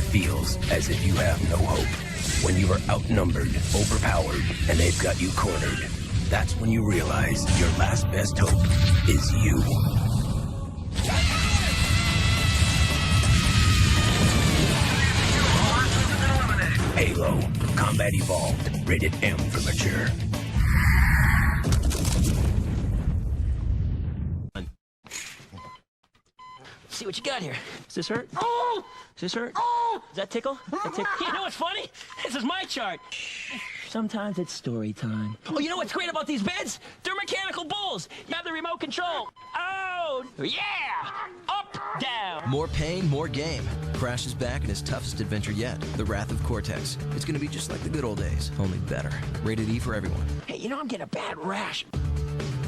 feels as if you have no hope. When you are outnumbered, overpowered, and they've got you cornered, that's when you realize your last best hope is you. Halo, Combat Evolved, rated M for mature. See what you got here. Does this hurt? Oh! Does this hurt? Oh! Does that tickle? That tickle? You know what's funny? This is my chart. Sometimes it's story time. Oh, you know what's great about these beds? They're mechanical bulls. You have the remote control. Oh, yeah! Up, down. More pain, more game. Crash is back in his toughest adventure yet, The Wrath of Cortex. It's gonna be just like the good old days, only better. Rated E for everyone. Hey, you know I'm getting a bad rash.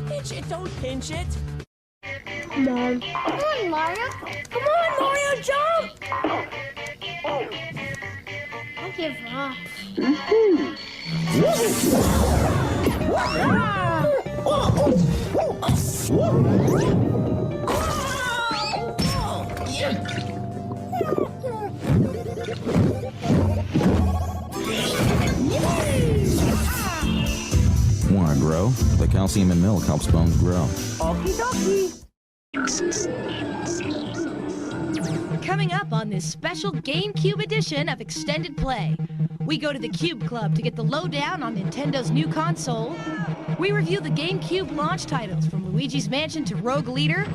Pinch it, don't pinch it. Mom. Come on, Mario. Come on, Mario, jump! Don't give up. Want to grow? The calcium in milk helps bones grow. Okie dokie. Coming up on this special GameCube edition of Extended Play, we go to the Cube Club to get the lowdown on Nintendo's new console. We review the GameCube launch titles from Luigi's Mansion to Rogue Leader,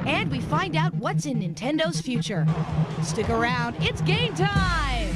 and we find out what's in Nintendo's future. Stick around, it's game time!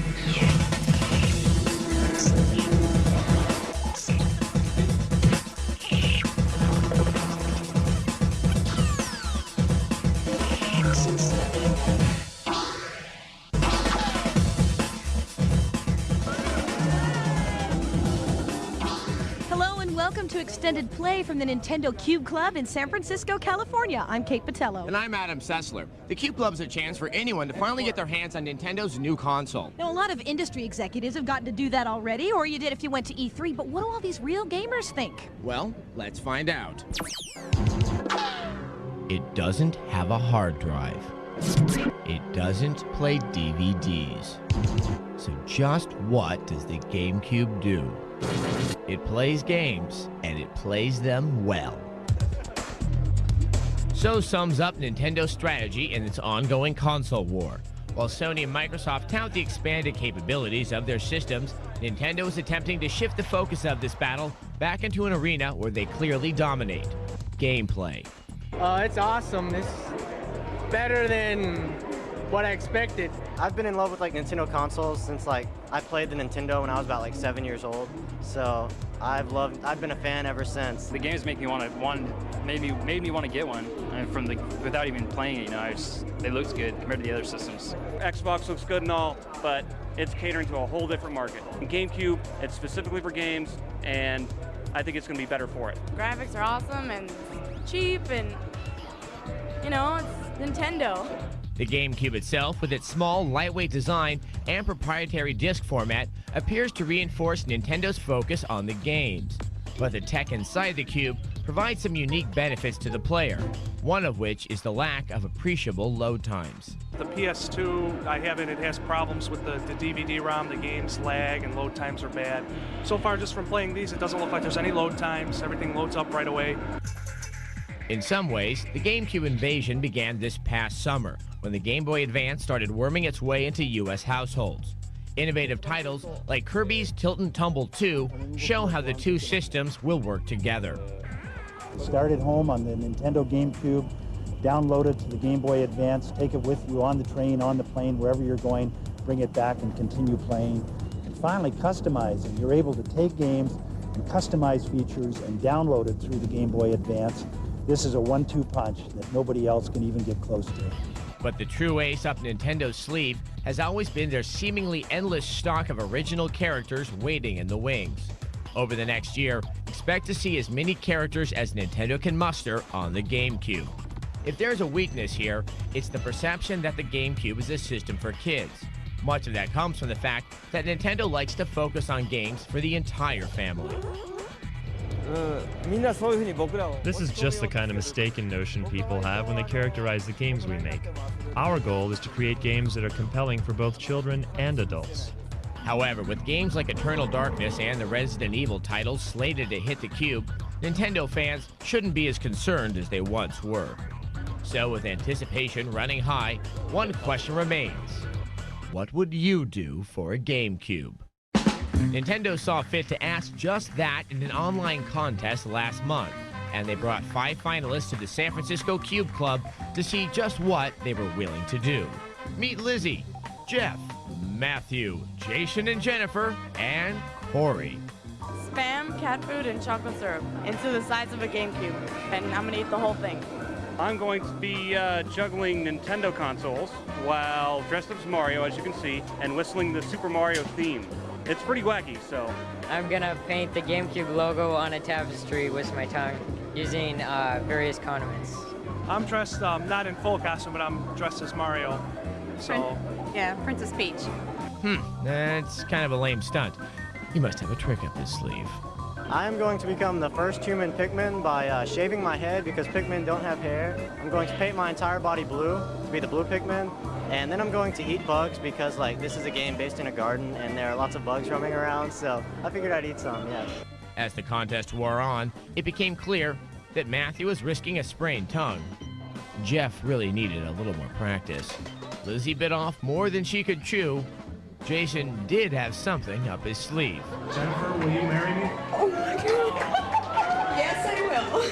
Welcome to Extended Play from the Nintendo Cube Club in San Francisco, California. I'm Kate Patello. And I'm Adam Sessler. The Cube Club's a chance for anyone to finally get their hands on Nintendo's new console. Now, a lot of industry executives have gotten to do that already, or you did if you went to E3, but what do all these real gamers think? Well, let's find out. It doesn't have a hard drive. It doesn't play DVDs. So just what does the GameCube do? It plays games, and it plays them well. So sums up Nintendo's strategy in its ongoing console war. While Sony and Microsoft tout the expanded capabilities of their systems, Nintendo is attempting to shift the focus of this battle back into an arena where they clearly dominate: gameplay. It's awesome. It's better than what I expected. I've been in love with Nintendo consoles since I played the Nintendo when I was about 7 years old. So I've been a fan ever since. The games make me want to made me want to get one. And without even playing it, it looks good compared to the other systems. Xbox looks good and all, but it's catering to a whole different market. In GameCube, it's specifically for games, and I think it's going to be better for it. Graphics are awesome and cheap, and it's Nintendo. The GameCube itself, with its small, lightweight design and proprietary disc format, appears to reinforce Nintendo's focus on the games. But the tech inside the Cube provides some unique benefits to the player, one of which is the lack of appreciable load times. The PS2, I have it has problems with the DVD-ROM, the games lag and load times are bad. So far, just from playing these, it doesn't look like there's any load times. Everything loads up right away. In some ways, the GameCube invasion began this past summer, when the Game Boy Advance started worming its way into U.S. households. Innovative titles like Kirby's Tilt and Tumble 2 show how the two systems will work together. Start at home on the Nintendo GameCube, download it to the Game Boy Advance, take it with you on the train, on the plane, wherever you're going, bring it back and continue playing. And finally, customizing. You're able to take games and customize features and download it through the Game Boy Advance. This is a 1-2 punch that nobody else can even get close to. But the true ace up Nintendo's sleeve has always been their seemingly endless stock of original characters waiting in the wings. Over the next year, expect to see as many characters as Nintendo can muster on the GameCube. If there's a weakness here, it's the perception that the GameCube is a system for kids. Much of that comes from the fact that Nintendo likes to focus on games for the entire family. This is just the kind of mistaken notion people have when they characterize the games we make. Our goal is to create games that are compelling for both children and adults. However, with games like Eternal Darkness and the Resident Evil titles slated to hit the Cube, Nintendo fans shouldn't be as concerned as they once were. So, with anticipation running high, one question remains. What would you do for a GameCube? Nintendo saw fit to ask just that in an online contest last month, and they brought 5 finalists to the San Francisco Cube Club to see just what they were willing to do. Meet Lizzie, Jeff, Matthew, Jason and Jennifer, and Corey. Spam, cat food, and chocolate syrup into the size of a GameCube, and I'm gonna eat the whole thing. I'm going to be juggling Nintendo consoles while dressed up as Mario, as you can see, and whistling the Super Mario theme. It's pretty wacky, so. I'm gonna paint the GameCube logo on a tapestry with my tongue using various condiments. I'm dressed, not in full costume, but I'm dressed as Mario, so. Yeah, Princess Peach. That's kind of a lame stunt. You must have a trick up his sleeve. I'm going to become the first human Pikmin by shaving my head because Pikmin don't have hair. I'm going to paint my entire body blue to be the blue Pikmin. And then I'm going to eat bugs because this is a game based in a garden and there are lots of bugs roaming around, so I figured I'd eat some, yes. As the contest wore on, it became clear that Matthew was risking a sprained tongue. Jeff really needed a little more practice. Lizzie bit off more than she could chew. Jason did have something up his sleeve. Jennifer, will you marry me? Oh my God. Yes, I will.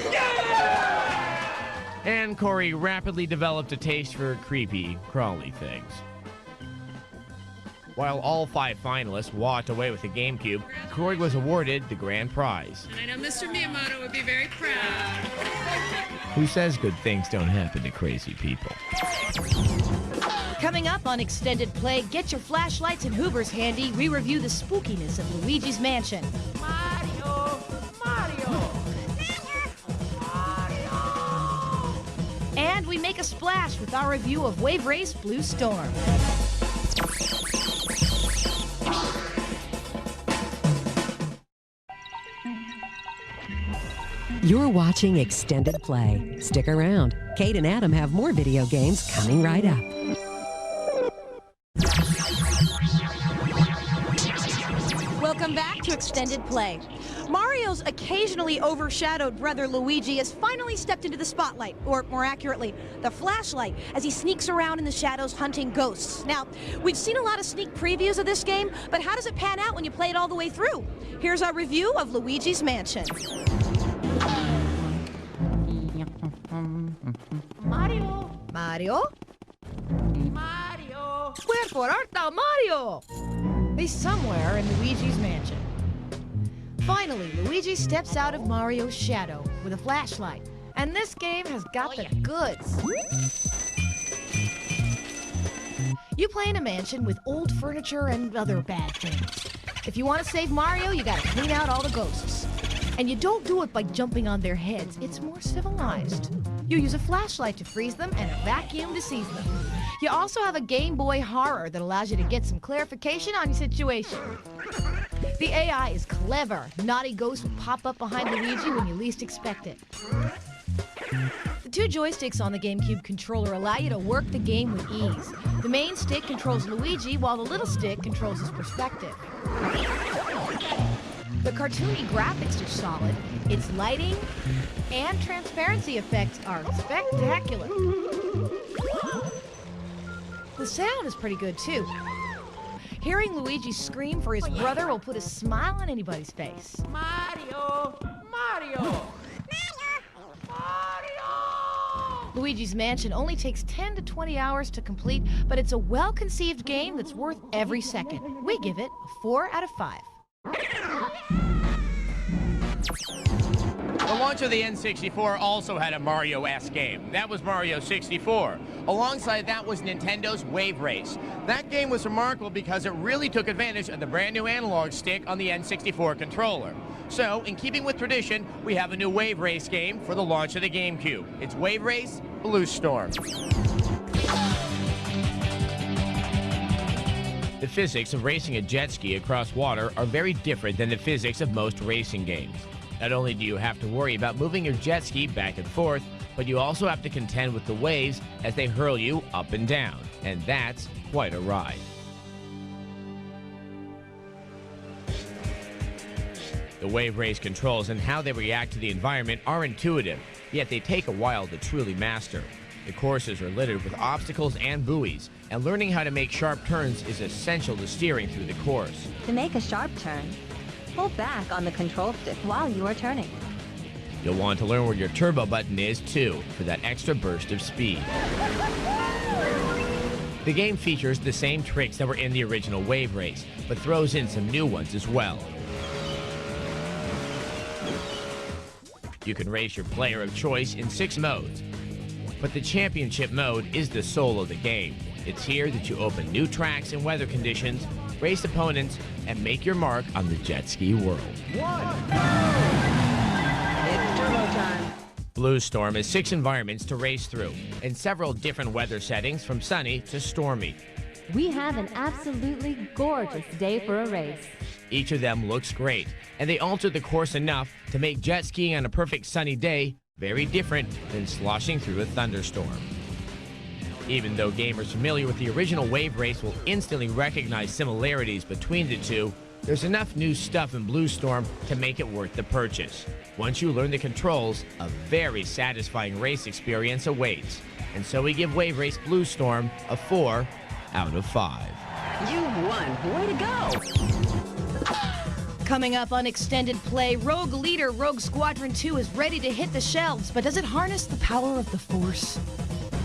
And Corey rapidly developed a taste for creepy, crawly things. While all 5 finalists walked away with the GameCube, Corey was awarded the grand prize. And I know Mr. Miyamoto would be very proud. Who says good things don't happen to crazy people? Coming up on Extended Play, get your flashlights and Hoovers handy. We review the spookiness of Luigi's Mansion. Mario! Mario! And we make a splash with our review of Wave Race Blue Storm. You're watching Extended Play. Stick around. Kate and Adam have more video games coming right up. Welcome back to Extended Play. Mario's occasionally overshadowed brother Luigi has finally stepped into the spotlight, or more accurately, the flashlight, as he sneaks around in the shadows hunting ghosts. Now, we've seen a lot of sneak previews of this game, but how does it pan out when you play it all the way through? Here's our review of Luigi's Mansion. Mario! Mario? Mario! Wherefore art thou, Mario? He's somewhere in Luigi's Mansion. Finally, Luigi steps out of Mario's shadow with a flashlight. And this game has got the goods. You play in a mansion with old furniture and other bad things. If you want to save Mario, you gotta clean out all the ghosts. And you don't do it by jumping on their heads. It's more civilized. You use a flashlight to freeze them and a vacuum to seize them. You also have a Game Boy Horror that allows you to get some clarification on your situation. The AI is clever. Naughty ghosts will pop up behind Luigi when you least expect it. The 2 joysticks on the GameCube controller allow you to work the game with ease. The main stick controls Luigi, while the little stick controls his perspective. The cartoony graphics are solid. Its lighting and transparency effects are spectacular. The sound is pretty good, too. Hearing Luigi scream for his brother will put a smile on anybody's face. Mario! Mario! Luigi's Mansion only takes 10 to 20 hours to complete, but it's a well-conceived game that's worth every second. We give it a 4 out of 5. The launch of the N64 also had a Mario-esque game. That was Mario 64. Alongside that was Nintendo's Wave Race. That game was remarkable because it really took advantage of the brand new analog stick on the N64 controller. So, in keeping with tradition, we have a new Wave Race game for the launch of the GameCube. It's Wave Race Blue Storm. The physics of racing a jet ski across water are very different than the physics of most racing games. Not only do you have to worry about moving your jet ski back and forth, but you also have to contend with the waves as they hurl you up and down. And that's quite a ride. The wave race controls and how they react to the environment are intuitive, yet they take a while to truly master. The courses are littered with obstacles and buoys, and learning how to make sharp turns is essential to steering through the course. To make a sharp turn, pull back on the control stick while you are turning. You'll want to learn where your turbo button is too, for that extra burst of speed. The game features the same tricks that were in the original wave race, but throws in some new ones as well. You can race your player of choice in 6 modes, but the championship mode is the soul of the game. It's here that you open new tracks and weather conditions, race opponents, and make your mark on the jet ski world. It's turbo time. Blue Storm has 6 environments to race through, and several different weather settings from sunny to stormy. We have an absolutely gorgeous day for a race. Each of them looks great, and they alter the course enough to make jet skiing on a perfect sunny day very different than sloshing through a thunderstorm. Even though gamers familiar with the original wave race will instantly recognize similarities between the two, there's enough new stuff in Blue Storm to make it worth the purchase. Once you learn the controls, a very satisfying race experience awaits. And so we give Wave Race Blue Storm a 4 out of 5. You won. Way to go. Coming up on Extended Play, Rogue Leader Rogue Squadron 2 is ready to hit the shelves, but does it harness the power of the Force?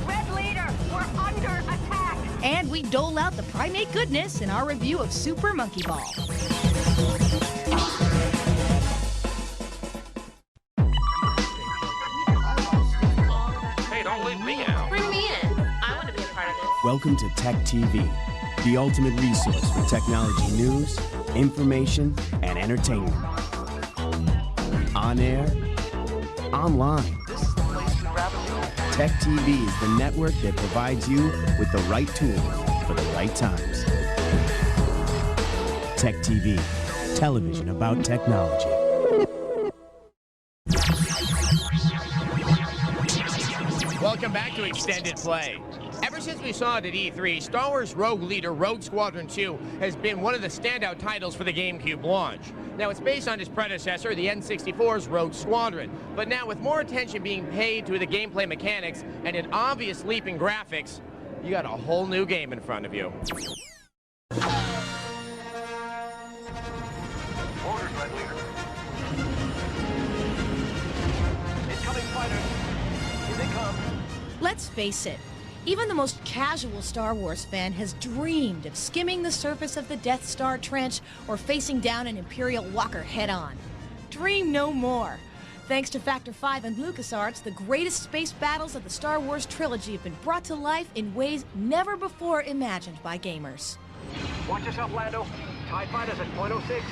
Red Leader, we're under attack. And we dole out the primate goodness in our review of Super Monkey Ball. Hey, don't leave me out. Bring me in. I want to be a part of this. Welcome to TechTv, the ultimate resource for technology news, information, and entertainment. On air, online. TechTv is the network that provides you with the right tools for the right times. TechTv, television about technology. Welcome back to Extended Play. Ever since we saw it at E3, Star Wars Rogue Leader Rogue Squadron 2 has been one of the standout titles for the GameCube launch. Now, it's based on its predecessor, the N64's Rogue Squadron, but now with more attention being paid to the gameplay mechanics and an obvious leap in graphics, you got a whole new game in front of you. Orders, Red Leader. Incoming fighters. Here they come. Let's face it, even the most casual Star Wars fan has dreamed of skimming the surface of the Death Star trench or facing down an Imperial Walker head-on. Dream no more. Thanks to Factor 5 and LucasArts, the greatest space battles of the Star Wars trilogy have been brought to life in ways never before imagined by gamers. Watch yourself, Lando. TIE fighters at .06.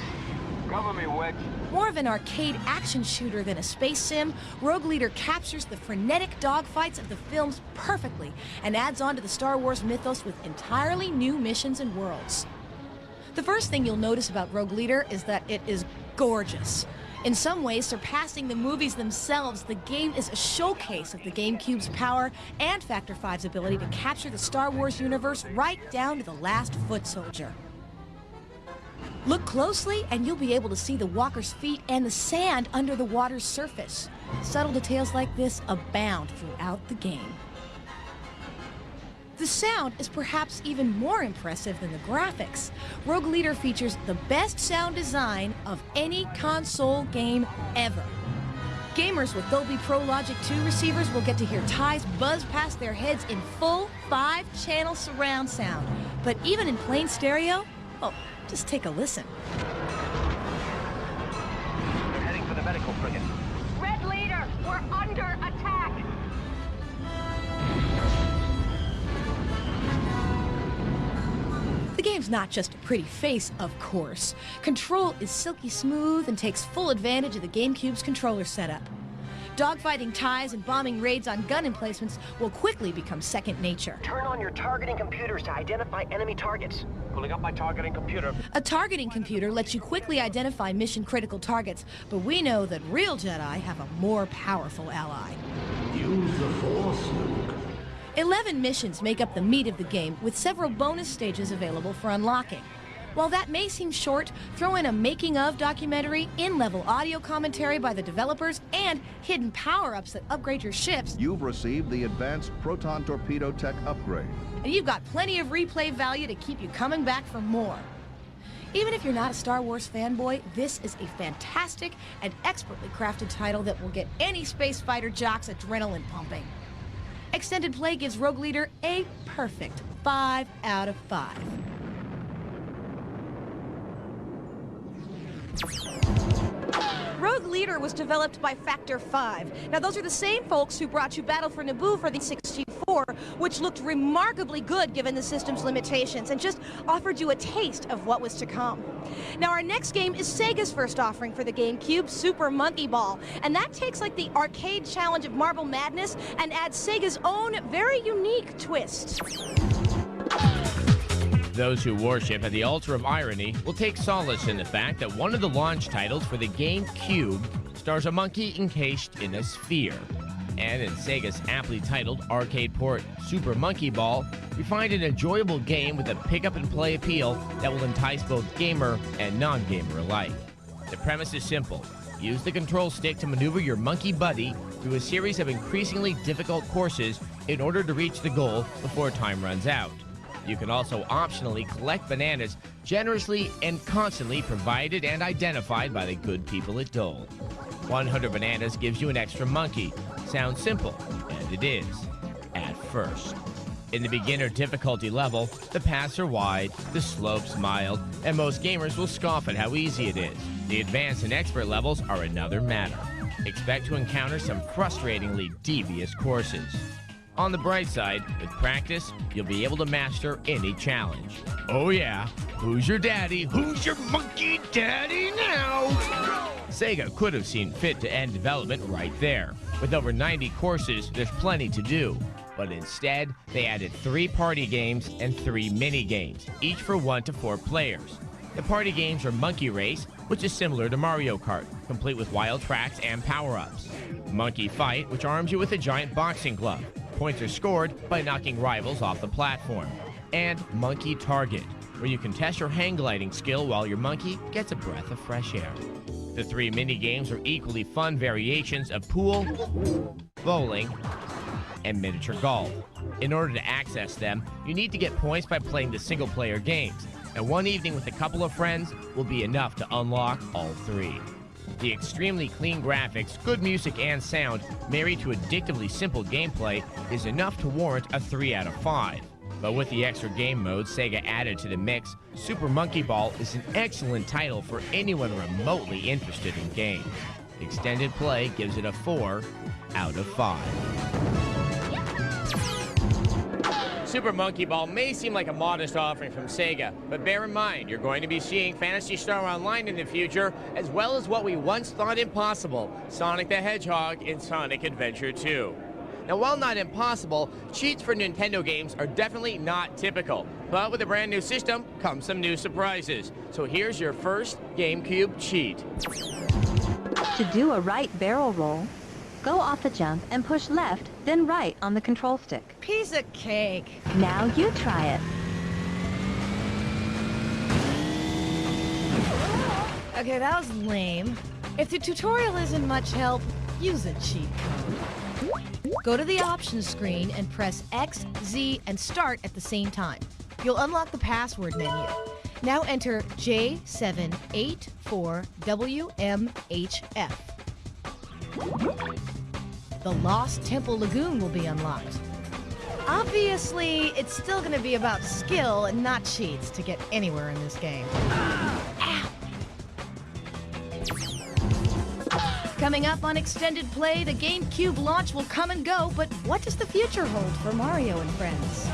Cover me, Wedge. More of an arcade action shooter than a space sim, Rogue Leader captures the frenetic dogfights of the films perfectly and adds on to the Star Wars mythos with entirely new missions and worlds. The first thing you'll notice about Rogue Leader is that it is gorgeous. In some ways, surpassing the movies themselves, the game is a showcase of the GameCube's power and Factor 5's ability to capture the Star Wars universe right down to the last foot soldier. Look closely and you'll be able to see the walker's feet and the sand under the water's surface. Subtle details like this abound throughout the game. The sound is perhaps even more impressive than the graphics. Rogue Leader features the best sound design of any console game ever. Gamers with Dolby Pro Logic 2 receivers will get to hear ties buzz past their heads in full 5-channel surround sound. But even in plain stereo, oh, just take a listen. They're heading for the medical frigate. Red Leader, we're under attack. The game's not just a pretty face, of course. Control is silky smooth and takes full advantage of the GameCube's controller setup. Dogfighting ties and bombing raids on gun emplacements will quickly become second nature. Turn on your targeting computers to identify enemy targets. Pulling up my targeting computer. A targeting computer lets you quickly identify mission-critical targets, but we know that real Jedi have a more powerful ally. Use the Force, Luke. 11 missions make up the meat of the game, with several bonus stages available for unlocking. While that may seem short, throw in a making-of documentary, in-level audio commentary by the developers, and hidden power-ups that upgrade your ships. You've received the Advanced Proton Torpedo Tech Upgrade. And you've got plenty of replay value to keep you coming back for more. Even if you're not a Star Wars fanboy, this is a fantastic and expertly crafted title that will get any space fighter jock's adrenaline pumping. Extended Play gives Rogue Leader a perfect 5 out of 5. Rogue Leader was developed by Factor 5. Now, those are the same folks who brought you Battle for Naboo for the 64, which looked remarkably good given the system's limitations and just offered you a taste of what was to come. Now, our next game is Sega's first offering for the GameCube, Super Monkey Ball, and that takes like the arcade challenge of Marble Madness and adds Sega's own very unique twist. Those who worship at the altar of irony will take solace in the fact that one of the launch titles for the GameCube stars a monkey encased in a sphere. And in Sega's aptly titled arcade port Super Monkey Ball, we find an enjoyable game with a pick-up-and-play appeal that will entice both gamer and non-gamer alike. The premise is simple. Use the control stick to maneuver your monkey buddy through a series of increasingly difficult courses in order to reach the goal before time runs out. You can also optionally collect bananas generously and constantly provided and identified by the good people at Dole. 100 bananas gives you an extra monkey. Sounds simple, and it is, at first. In the beginner difficulty level, the paths are wide, the slopes mild, and most gamers will scoff at how easy it is. The advanced and expert levels are another matter. Expect to encounter some frustratingly devious courses. On the bright side, with practice, you'll be able to master any challenge. Oh yeah, who's your daddy? Who's your monkey daddy now? Sega could have seen fit to end development right there. With over 90 courses, there's plenty to do. But instead, they added 3 party games and 3 mini games, each for 1 to 4 players. The party games are Monkey Race, which is similar to Mario Kart, complete with wild tracks and power-ups. Monkey Fight, which arms you with a giant boxing glove. Points are scored by knocking rivals off the platform. And Monkey Target, where you can test your hang gliding skill while your monkey gets a breath of fresh air. The 3 mini-games are equally fun variations of pool, bowling, and miniature golf. In order to access them, you need to get points by playing the single-player games, and one evening with a couple of friends will be enough to unlock all 3. The extremely clean graphics, good music, and sound, married to addictively simple gameplay, is enough to warrant a 3 out of 5. But with the extra game modes Sega added to the mix, Super Monkey Ball is an excellent title for anyone remotely interested in games. Extended Play gives it a 4 out of 5. Super Monkey Ball may seem like a modest offering from Sega, but bear in mind, you're going to be seeing Phantasy Star Online in the future, as well as what we once thought impossible, Sonic the Hedgehog in Sonic Adventure 2. Now, while not impossible, cheats for Nintendo games are definitely not typical, but with a brand new system comes some new surprises. So here's your first GameCube cheat. To do a right barrel roll, go off the jump and push left, then right on the control stick. Piece of cake. Now you try it. Okay, that was lame. If the tutorial isn't much help, use a cheat code. Go to the options screen and press X, Z, and start at the same time. You'll unlock the password menu. Now enter J784WMHF. The Lost Temple Lagoon will be unlocked. Obviously, it's still going to be about skill and not cheats to get anywhere in this game. Ow. Coming up on Extended Play, the GameCube launch will come and go, but what does the future hold for Mario and friends?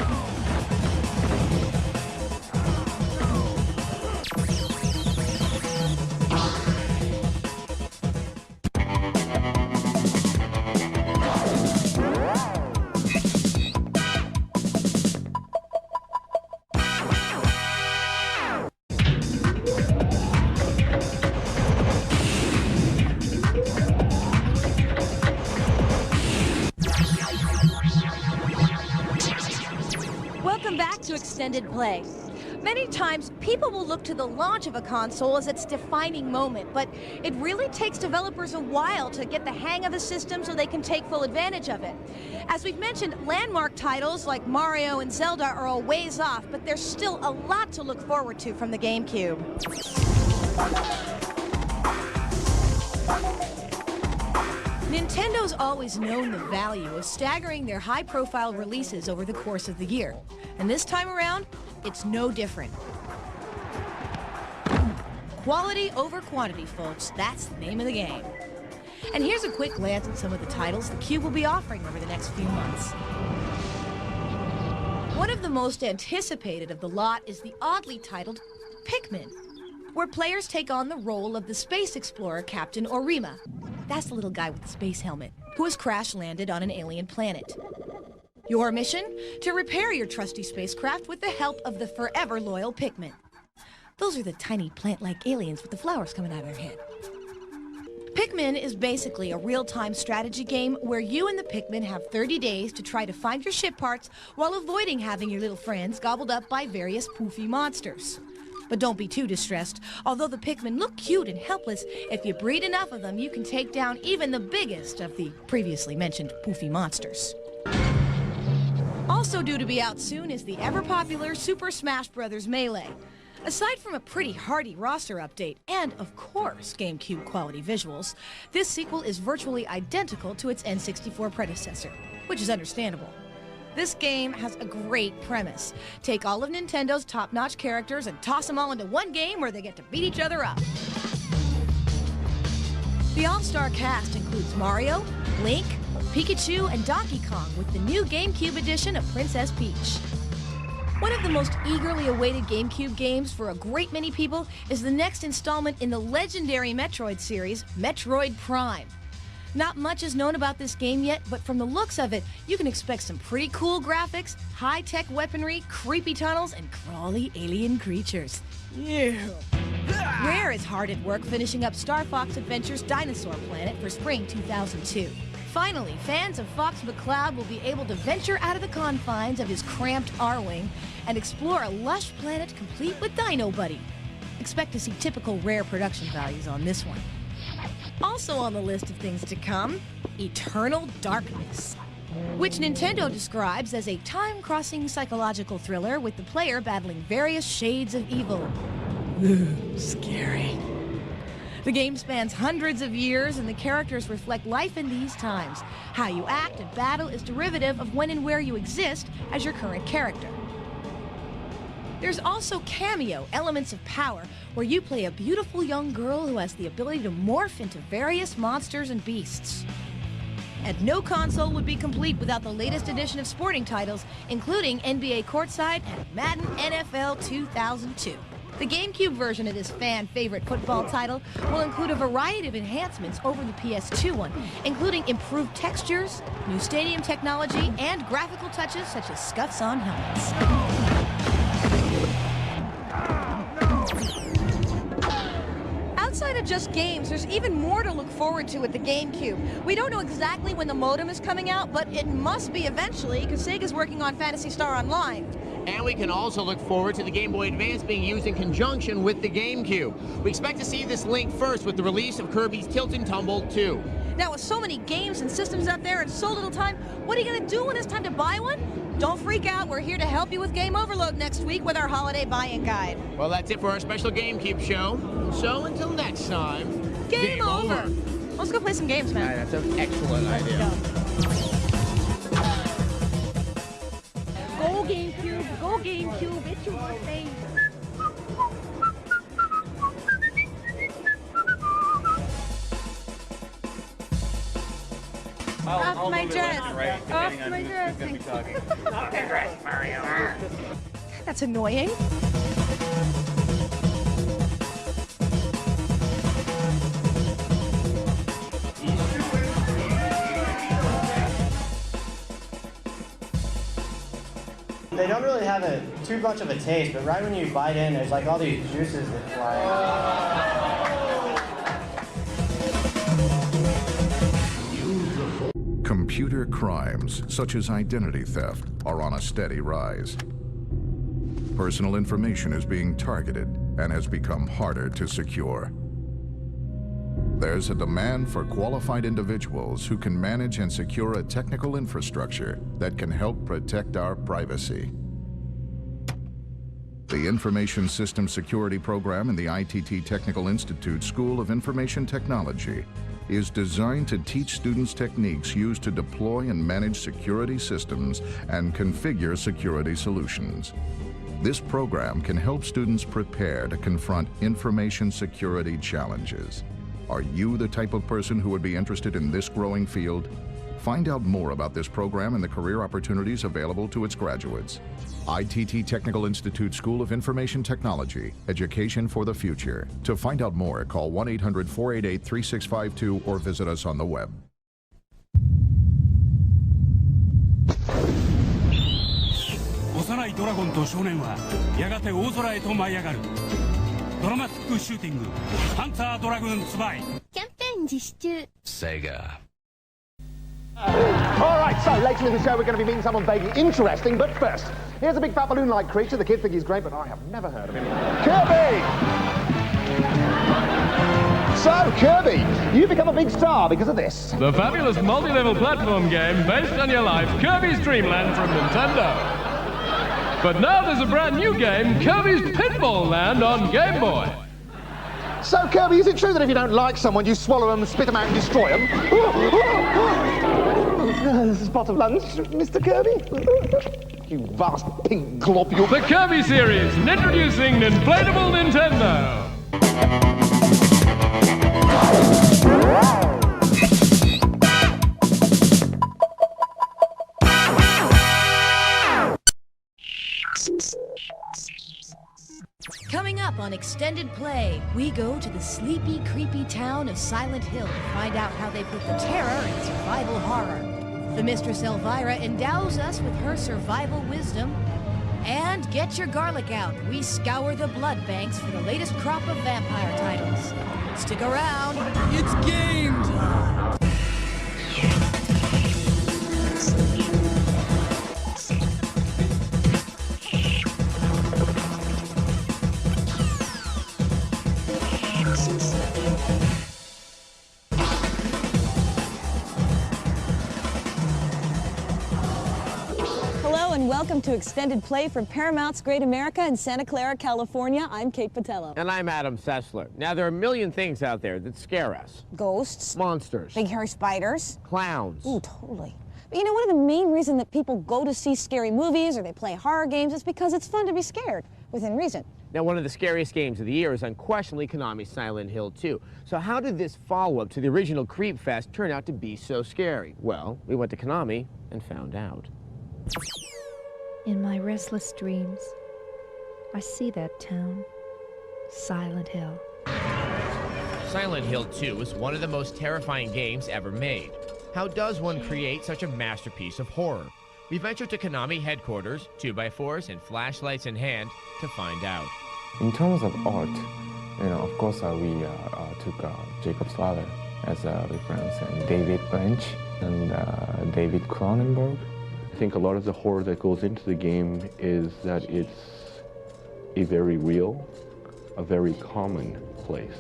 extended play. Many times, people will look to the launch of a console as its defining moment, but it really takes developers a while to get the hang of the system so they can take full advantage of it. As we've mentioned, landmark titles like Mario and Zelda are a ways off, but there's still a lot to look forward to from the GameCube. Nintendo's always known the value of staggering their high-profile releases over the course of the year. And this time around, it's no different. Quality over quantity, folks. That's the name of the game. And here's a quick glance at some of the titles the Cube will be offering over the next few months. One of the most anticipated of the lot is the oddly titled Pikmin, where players take on the role of the space explorer Captain Orima. That's the little guy with the space helmet, who has crash-landed on an alien planet. Your mission? To repair your trusty spacecraft with the help of the forever loyal Pikmin. Those are the tiny plant-like aliens with the flowers coming out of their head. Pikmin is basically a real-time strategy game where you and the Pikmin have 30 days to try to find your ship parts while avoiding having your little friends gobbled up by various poofy monsters. But don't be too distressed. Although the Pikmin look cute and helpless, if you breed enough of them, you can take down even the biggest of the previously mentioned poofy monsters. Also due to be out soon is the ever-popular Super Smash Bros. Melee. Aside from a pretty hearty roster update and, of course, GameCube quality visuals, this sequel is virtually identical to its N64 predecessor, which is understandable. This game has a great premise. Take all of Nintendo's top-notch characters and toss them all into one game where they get to beat each other up. The all-star cast includes Mario, Link, Pikachu, and Donkey Kong with the new GameCube edition of Princess Peach. One of the most eagerly awaited GameCube games for a great many people is the next installment in the legendary Metroid series, Metroid Prime. Not much is known about this game yet, but from the looks of it, you can expect some pretty cool graphics, high-tech weaponry, creepy tunnels, and crawly alien creatures. Ew. Rare is hard at work finishing up Star Fox Adventure's Dinosaur Planet for spring 2002. Finally, fans of Fox McCloud will be able to venture out of the confines of his cramped R-Wing and explore a lush planet complete with Dino Buddy. Expect to see typical Rare production values on this one. Also on the list of things to come, Eternal Darkness, which Nintendo describes as a time-crossing psychological thriller with the player battling various shades of evil. Ooh, scary. The game spans hundreds of years, and the characters reflect life in these times. How you act and battle is derivative of when and where you exist as your current character. There's also cameo, Elements of Power, where you play a beautiful young girl who has the ability to morph into various monsters and beasts. And no console would be complete without the latest edition of sporting titles, including NBA Courtside and Madden NFL 2002. The GameCube version of this fan-favorite football title will include a variety of enhancements over the PS2 one, including improved textures, new stadium technology, and graphical touches such as scuffs on helmets. Outside of just games, there's even more to look forward to with the GameCube. We don't know exactly when the modem is coming out, but it must be eventually, because Sega's working on Phantasy Star Online. And we can also look forward to the Game Boy Advance being used in conjunction with the GameCube. We expect to see this link first with the release of Kirby's Tilt and Tumble 2. Now, with so many games and systems out there and so little time, what are you going to do when it's time to buy one? Don't freak out. We're here to help you with Game Overload next week with our holiday buy-in guide. Well, that's it for our special GameCube show. So until next time, Game over. Let's go play some games, man. That's an excellent idea. Go GameCube, go GameCube, it's your birthday. Off my dress. Off my dress. Off your dress, Mario. That's annoying. They don't really have too much of a taste, but right when you bite in, there's like all these juices that fly out. Computer crimes, such as identity theft, are on a steady rise. personal information is being targeted and has become harder to secure. There's a demand for qualified individuals who can manage and secure a technical infrastructure that can help protect our privacy. The Information System Security Program in the ITT Technical Institute School of Information Technology is designed to teach students techniques used to deploy and manage security systems and configure security solutions. This program can help students prepare to confront information security challenges. Are you the type of person who would be interested in this growing field? Find out more about this program and the career opportunities available to its graduates. ITT Technical Institute School of Information Technology, Education for the Future. To find out more, call 1-800-488-3652 or visit us on the web. 幼いドラゴンと少年はやがて大空へと舞い上がる。ドラマティックシューティング「パンツァードラグーンツバイ」キャンペーン実施中。 Sega. All right, so later in the show we're going to be meeting someone vaguely interesting, but first, here's a big fat balloon-like creature. The kids think he's great, but I have never heard of him. Kirby! So, Kirby, you've become a big star because of this. The fabulous multi-level platform game based on your life, Kirby's Dream Land from Nintendo. But now there's a brand new game, Kirby's Pinball Land on Game Boy. So, Kirby, is it true that if you don't like someone, you swallow them, spit them out, and destroy them? This is pot of lunch, Mr. Kirby. You vast pink globule. The Kirby series, introducing Inflatable Nintendo. Coming up on Extended Play, we go to the sleepy, creepy town of Silent Hill to find out how they put the terror in survival horror. The Mistress Elvira endows us with her survival wisdom. And get your garlic out. We scour the blood banks for the latest crop of vampire titles. Stick around. It's game time. And welcome to Extended Play from Paramount's Great America in Santa Clara, California. I'm Kate Patello. And I'm Adam Sessler. Now, there are a million things out there that scare us. Ghosts. Monsters. Big hairy spiders. Clowns. Ooh, totally. But you know, one of the main reasons that people go to see scary movies or they play horror games is because it's fun to be scared, within reason. Now, one of the scariest games of the year is unquestionably Konami's Silent Hill 2. So how did this follow-up to the original Creep Fest turn out to be so scary? Well, we went to Konami and found out. In my restless dreams, I see that town, Silent Hill. Silent Hill 2 is one of the most terrifying games ever made. How does one create such a masterpiece of horror? We ventured to Konami headquarters, 2x4s and flashlights in hand, to find out. In terms of art, of course, we took Jacob Slater as a reference, and David Lynch and David Cronenberg. I think a lot of the horror that goes into the game is that it's a very real, a very common place.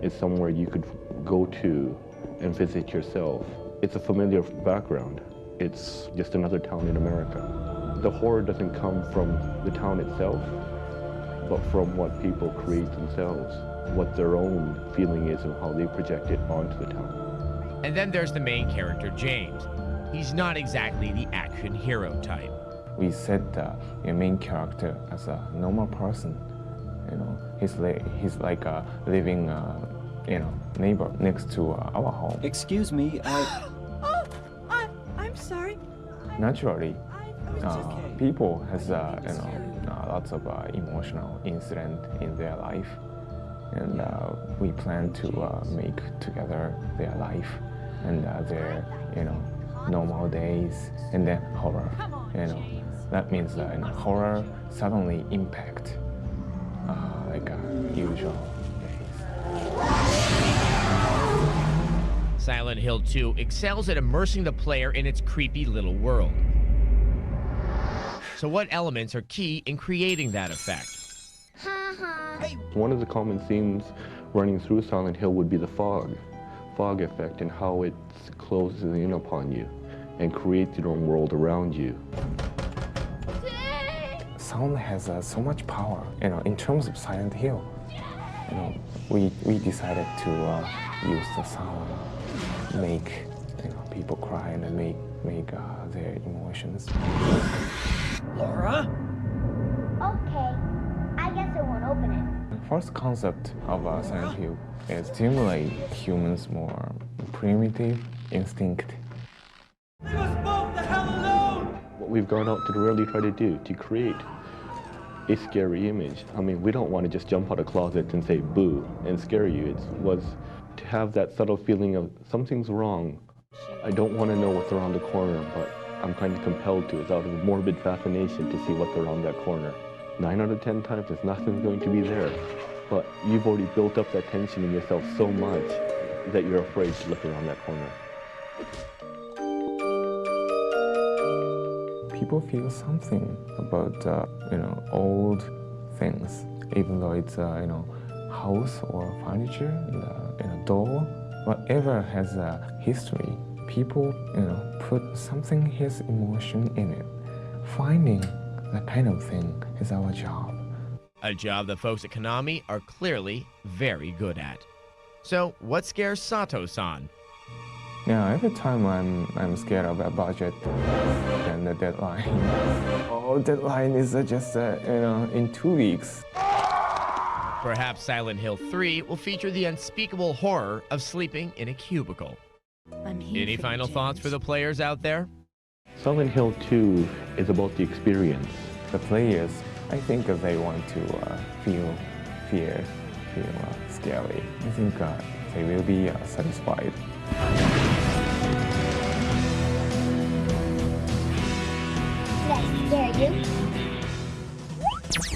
It's somewhere you could go to and visit yourself. It's a familiar background. It's just another town in America. The horror doesn't come from the town itself, but from what people create themselves, what their own feeling is and how they project it onto the town. And then there's the main character, James. He's not exactly the action hero type. We set the main character as a normal person. He's like a living, neighbor next to our home. Excuse me, I'm sorry. Naturally, people has lots of emotional incident in their life, and we plan to make together their life and their normal days, and then horror. That means horror suddenly impact like usual days. Silent Hill 2 excels at immersing the player in its creepy little world. So what elements are key in creating that effect? One of the common themes running through Silent Hill would be the fog effect, and how it closes in upon you and creates your own world around you. Sound has so much power, in terms of Silent Hill. We decided to use the sound, make people cry and make their emotions. Laura? Okay, I guess I won't open it. The first concept of Silent Hill is stimulate humans' more primitive instinct. Leave us both the hell alone! What we've gone out to really try to do, to create a scary image. I mean, we don't want to just jump out of closets and say boo and scare you. It was to have that subtle feeling of something's wrong. I don't want to know what's around the corner, but I'm kind of compelled to. It's out of morbid fascination to see what's around that corner. 9 out of 10 times, there's nothing going to be there. But you've already built up that tension in yourself so much that you're afraid to look around that corner. People feel something about old things, even though it's house or furniture, in a door, whatever has a history. People put something, his emotion in it. Finding that kind of thing is our job. A job the folks at Konami are clearly very good at. So what scares Sato-san? Yeah, every time I'm scared of a budget and the deadline. Oh, deadline is just in 2 weeks. Perhaps Silent Hill 3 will feature the unspeakable horror of sleeping in a cubicle. Any final thoughts for the players out there? Silent Hill 2 is about the experience. The players, I think they want to feel fear, feel scary. I think they will be satisfied. Did I scare you?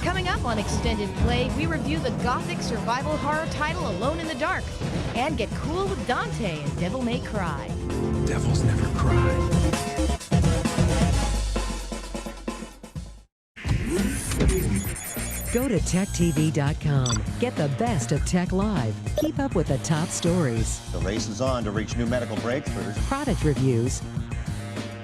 Coming up on Extended Play, we review the gothic survival horror title Alone in the Dark and get cool with Dante and Devil May Cry. Devils never cry. Go to TechTv.com. Get the best of Tech Live. Keep up with the top stories, The race is on to reach new medical breakthroughs. product reviews,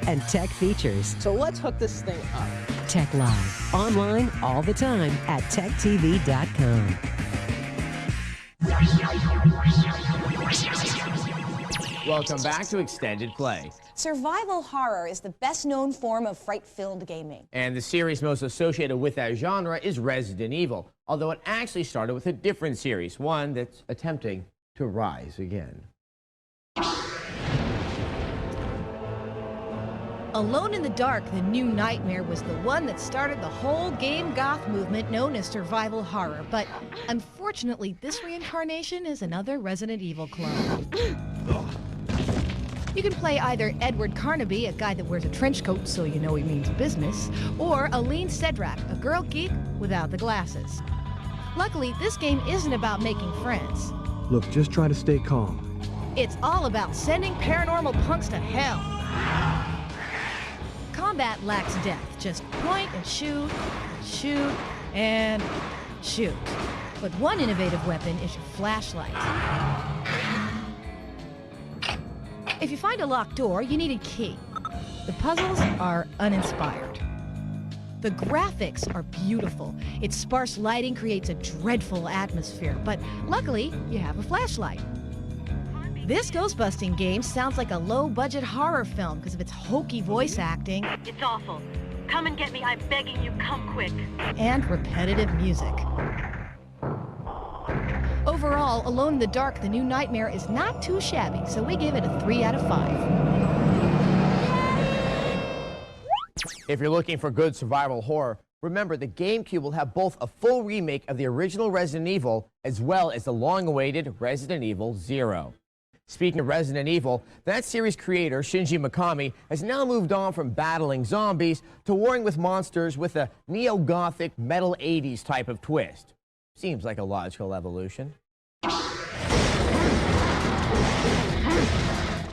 and tech features. So let's hook this thing up. Tech Live. Online all the time at TechTv.com. Welcome back to Extended Play. Survival horror is the best-known form of fright-filled gaming. And the series most associated with that genre is Resident Evil, although it actually started with a different series, one that's attempting to rise again. Alone in the Dark, The New Nightmare was the one that started the whole game goth movement known as survival horror. But unfortunately, this reincarnation is another Resident Evil clone. You can play either Edward Carnaby, a guy that wears a trench coat so you know he means business, or Aline Cedrak, a girl geek without the glasses. Luckily, this game isn't about making friends. Look, just try to stay calm. It's all about sending paranormal punks to hell. Combat lacks depth, just point and shoot, and shoot. But one innovative weapon is your flashlight. If you find a locked door, you need a key. The puzzles are uninspired. The graphics are beautiful. Its sparse lighting creates a dreadful atmosphere, but luckily, you have a flashlight. This ghost-busting game sounds like a low-budget horror film because of its hokey voice acting. It's awful. Come and get me, I'm begging you, come quick. And repetitive music. Overall, Alone in the Dark, The New Nightmare is not too shabby, so we give it a 3 out of 5. If you're looking for good survival horror, remember the GameCube will have both a full remake of the original Resident Evil as well as the long-awaited Resident Evil 0. Speaking of Resident Evil, that series creator, Shinji Mikami, has now moved on from battling zombies to warring with monsters with a neo-gothic metal 80s type of twist. Seems like a logical evolution.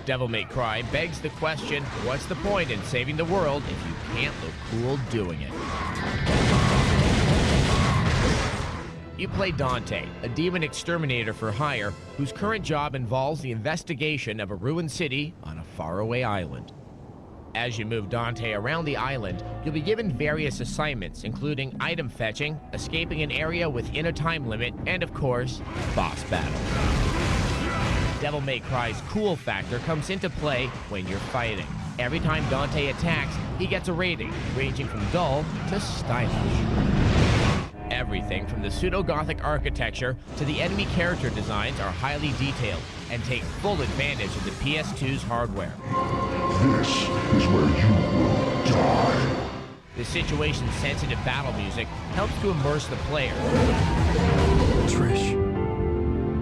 Devil May Cry begs the question, what's the point in saving the world if you can't look cool doing it? You play Dante, a demon exterminator for hire, whose current job involves the investigation of a ruined city on a faraway island. As you move Dante around the island, you'll be given various assignments, including item fetching, escaping an area within a time limit, and of course, boss battles. Devil May Cry's cool factor comes into play when you're fighting. Every time Dante attacks, he gets a rating, ranging from dull to stylish. Everything from the pseudo-Gothic architecture to the enemy character designs are highly detailed and take full advantage of the PS2's hardware. This is where you will die. The situation-sensitive battle music helps to immerse the player. Trish,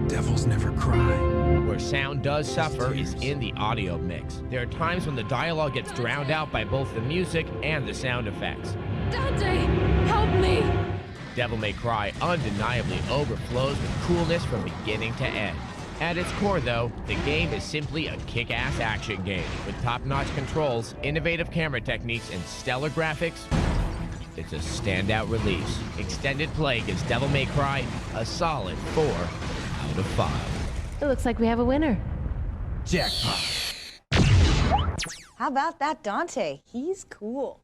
devils never cry. Where sound does suffer is in the audio mix. There are times when the dialogue gets drowned out by both the music and the sound effects. Dante, help me! Devil May Cry undeniably overflows with coolness from beginning to end. At its core, though, the game is simply a kick-ass action game. With top-notch controls, innovative camera techniques, and stellar graphics, it's a standout release. Extended Play gives Devil May Cry a solid 4 out of 5. It looks like we have a winner. Jackpot. How about that Dante? He's cool.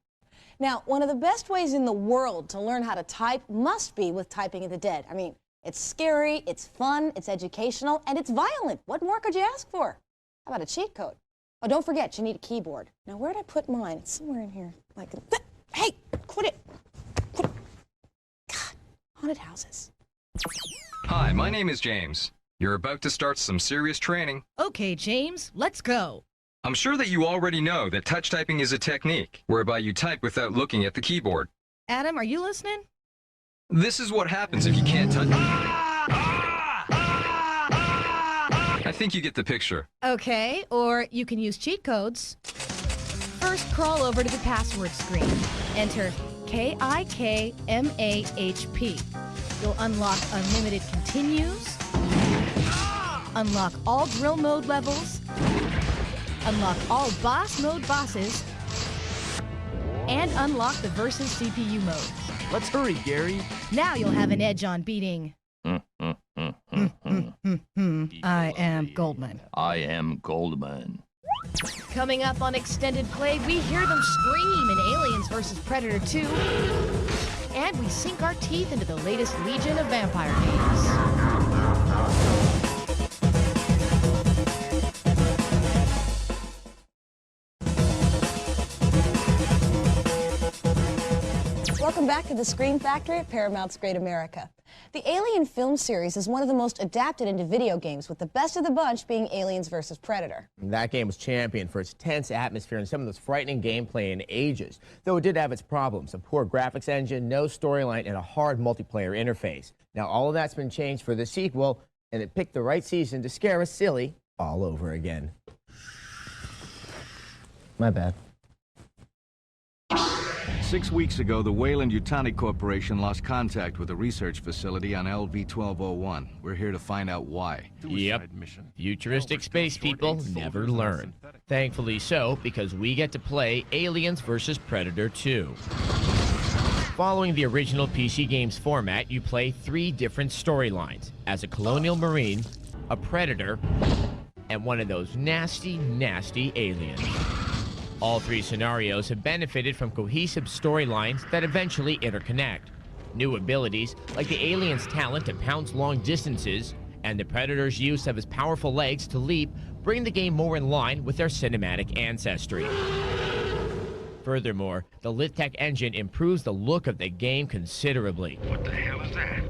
Now, one of the best ways in the world to learn how to type must be with Typing of the Dead. I mean, it's scary, it's fun, it's educational, and it's violent. What more could you ask for? How about a cheat code? Oh, don't forget, you need a keyboard. Now, where did I put mine? It's somewhere in here. Like, hey, quit it. God, haunted houses. Hi, my name is James. You're about to start some serious training. Okay, James, let's go. I'm sure that you already know that touch typing is a technique whereby you type without looking at the keyboard. Adam, are you listening? This is what happens if you can't touch. I think you get the picture. Okay, or you can use cheat codes. First, crawl over to the password screen. Enter KIKMAHP. You'll unlock unlimited continues, unlock all drill mode levels, unlock all boss mode bosses, and unlock the Versus CPU modes. Let's hurry, Gary. Now you'll have an edge on beating. I am Goldman. I am Goldman. Coming up on Extended Play, we hear them scream in Aliens vs. Predator 2. And we sink our teeth into the latest Legion of Vampire games. Welcome back to the Scream Factory at Paramount's Great America. The Alien film series is one of the most adapted into video games, with the best of the bunch being Aliens vs. Predator. That game was championed for its tense atmosphere and some of those frightening gameplay in ages, though it did have its problems: a poor graphics engine, no storyline, and a hard multiplayer interface. Now, all of that's been changed for the sequel, and it picked the right season to scare us silly all over again. My bad. 6 weeks ago, the Weyland-Yutani Corporation lost contact with a research facility on LV-1201. We're here to find out why. Yep. Futuristic space people never learn. Thankfully so, because we get to play Aliens vs. Predator 2. Following the original PC games format, you play 3 different storylines: as a colonial marine, a predator, and one of those nasty, nasty aliens. All 3 scenarios have benefited from cohesive storylines that eventually interconnect. New abilities, like the alien's talent to pounce long distances, and the Predator's use of his powerful legs to leap, bring the game more in line with their cinematic ancestry. Furthermore, the Lithtech engine improves the look of the game considerably. What the hell is that?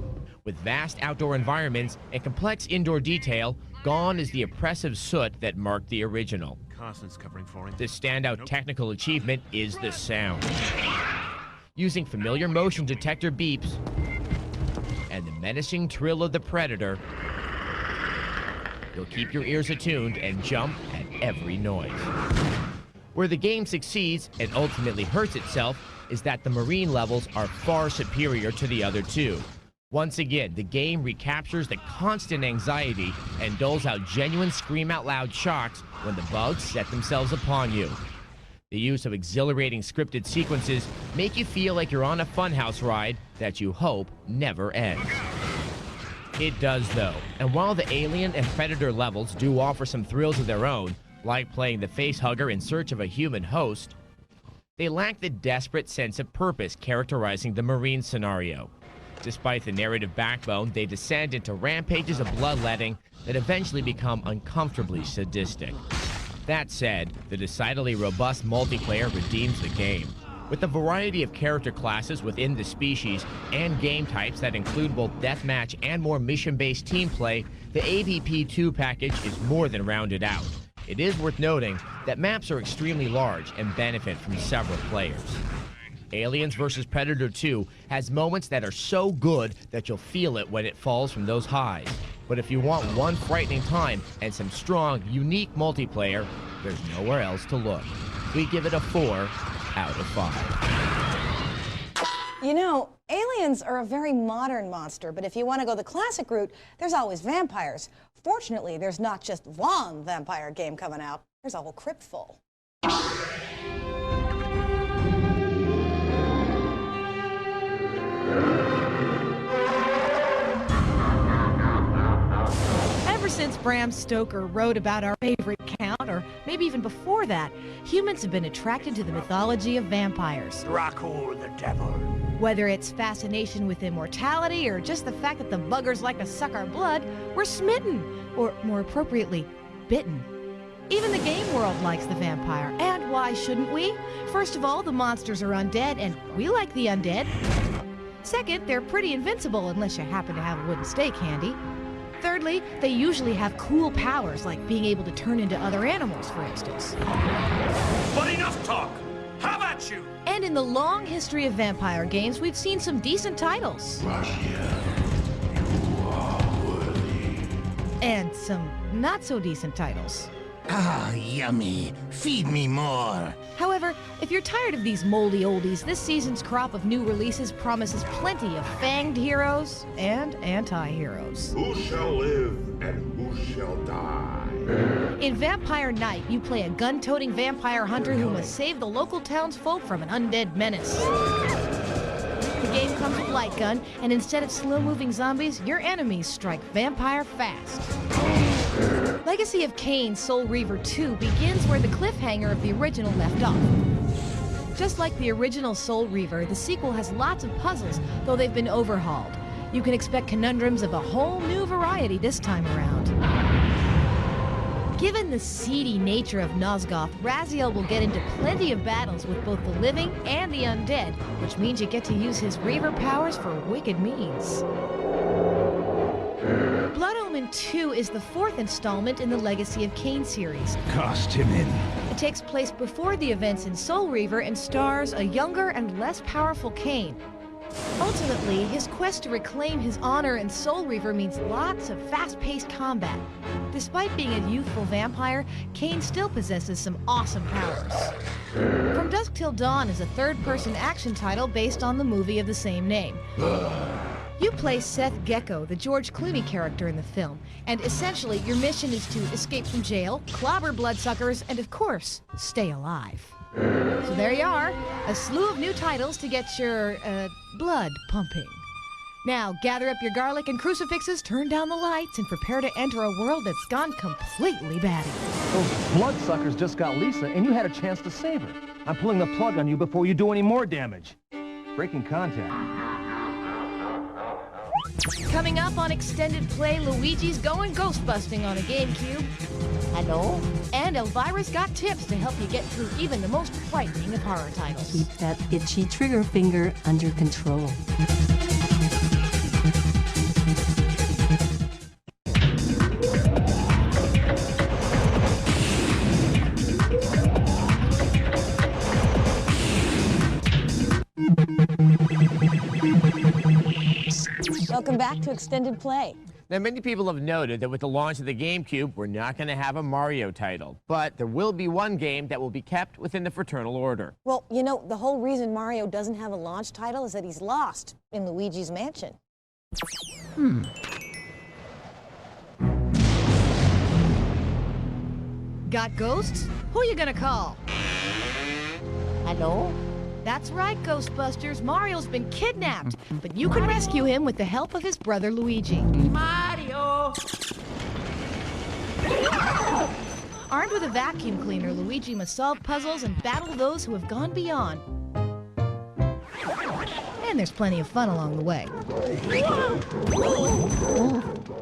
With vast outdoor environments and complex indoor detail, gone is the oppressive soot that marked the original. The standout technical achievement is the sound. Using familiar motion detector beeps and the menacing trill of the Predator, you'll keep your ears attuned and jump at every noise. Where the game succeeds and ultimately hurts itself is that the Marine levels are far superior to the other 2. Once again, the game recaptures the constant anxiety and doles out genuine scream-out-loud shocks when the bugs set themselves upon you. The use of exhilarating scripted sequences make you feel like you're on a funhouse ride that you hope never ends. It does though, and while the Alien and Predator levels do offer some thrills of their own, like playing the facehugger in search of a human host, they lack the desperate sense of purpose characterizing the Marine scenario. Despite the narrative backbone, they descend into rampages of bloodletting that eventually become uncomfortably sadistic. That said, the decidedly robust multiplayer redeems the game. With a variety of character classes within the species and game types that include both deathmatch and more mission-based team play, the AVP2 package is more than rounded out. It is worth noting that maps are extremely large and benefit from several players. Aliens vs. Predator 2 has moments that are so good that you'll feel it when it falls from those highs. But if you want one frightening time and some strong, unique multiplayer, there's nowhere else to look. We give it a 4 out of 5. You know, aliens are a very modern monster, but if you want to go the classic route, there's always vampires. Fortunately, there's not just one vampire game coming out, there's a whole crypt full. Ever since Bram Stoker wrote about our favorite count, or maybe even before that, humans have been attracted to the mythology of vampires. Dracul the devil. Whether it's fascination with immortality or just the fact that the buggers like to suck our blood, we're smitten, or more appropriately, bitten. Even the game world likes the vampire, and why shouldn't we? First of all, the monsters are undead, and we like the undead. Second, they're pretty invincible unless you happen to have a wooden stake handy. Thirdly, they usually have cool powers, like being able to turn into other animals, for instance. But enough talk! How about you? And in the long history of vampire games, we've seen some decent titles. And some not-so-decent titles. Ah, yummy. Feed me more. However, if you're tired of these moldy oldies, this season's crop of new releases promises plenty of fanged heroes and anti-heroes. Who shall live and who shall die? In Vampire Night, you play a gun-toting vampire hunter who must save the local townsfolk from an undead menace. The game comes with light gun, and instead of slow-moving zombies, your enemies strike vampire fast. Legacy of Kain Soul Reaver 2 begins where the cliffhanger of the original left off. Just like the original Soul Reaver, the sequel has lots of puzzles, though they've been overhauled. You can expect conundrums of a whole new variety this time around. Given the seedy nature of Nosgoth, Raziel will get into plenty of battles with both the living and the undead, which means you get to use his Reaver powers for wicked means. Blood Omen 2 is the fourth installment in the Legacy of Kain series. Cast him in. It takes place before the events in Soul Reaver and stars a younger and less powerful Kain. Ultimately, his quest to reclaim his honor in Soul Reaver means lots of fast-paced combat. Despite being a youthful vampire, Kain still possesses some awesome powers. From Dusk Till Dawn is a third-person action title based on the movie of the same name. You play Seth Gecko, the George Clooney character in the film, and essentially your mission is to escape from jail, clobber bloodsuckers, and of course, stay alive. So there you are, a slew of new titles to get your, blood pumping. Now, gather up your garlic and crucifixes, turn down the lights, and prepare to enter a world that's gone completely batty. Those bloodsuckers just got Lisa, and you had a chance to save her. I'm pulling the plug on you before you do any more damage. Breaking contact. Coming up on Extended Play, Luigi's going ghostbusting on a GameCube. Hello? And Elvira's got tips to help you get through even the most frightening of horror titles. Keep that itchy trigger finger under control. Welcome back to Extended Play. Now, many people have noted that with the launch of the GameCube, we're not going to have a Mario title. But there will be one game that will be kept within the fraternal order. Well, you know, the whole reason Mario doesn't have a launch title is that he's lost in Luigi's Mansion. Got ghosts? Who you gonna call? Hello? That's right, Ghostbusters. Mario's been kidnapped, but you can rescue him with the help of his brother Luigi. Mario! Armed with a vacuum cleaner, Luigi must solve puzzles and battle those who have gone beyond. And there's plenty of fun along the way.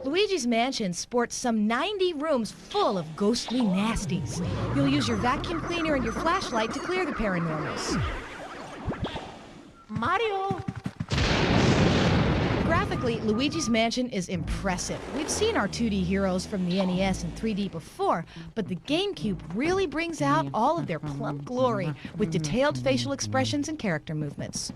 Luigi's mansion sports some 90 rooms full of ghostly nasties. You'll use your vacuum cleaner and your flashlight to clear the paranormals. Mario! Graphically, Luigi's Mansion is impressive. We've seen our 2D heroes from the NES and 3D before, but the GameCube really brings out all of their plump glory with detailed facial expressions and character movements.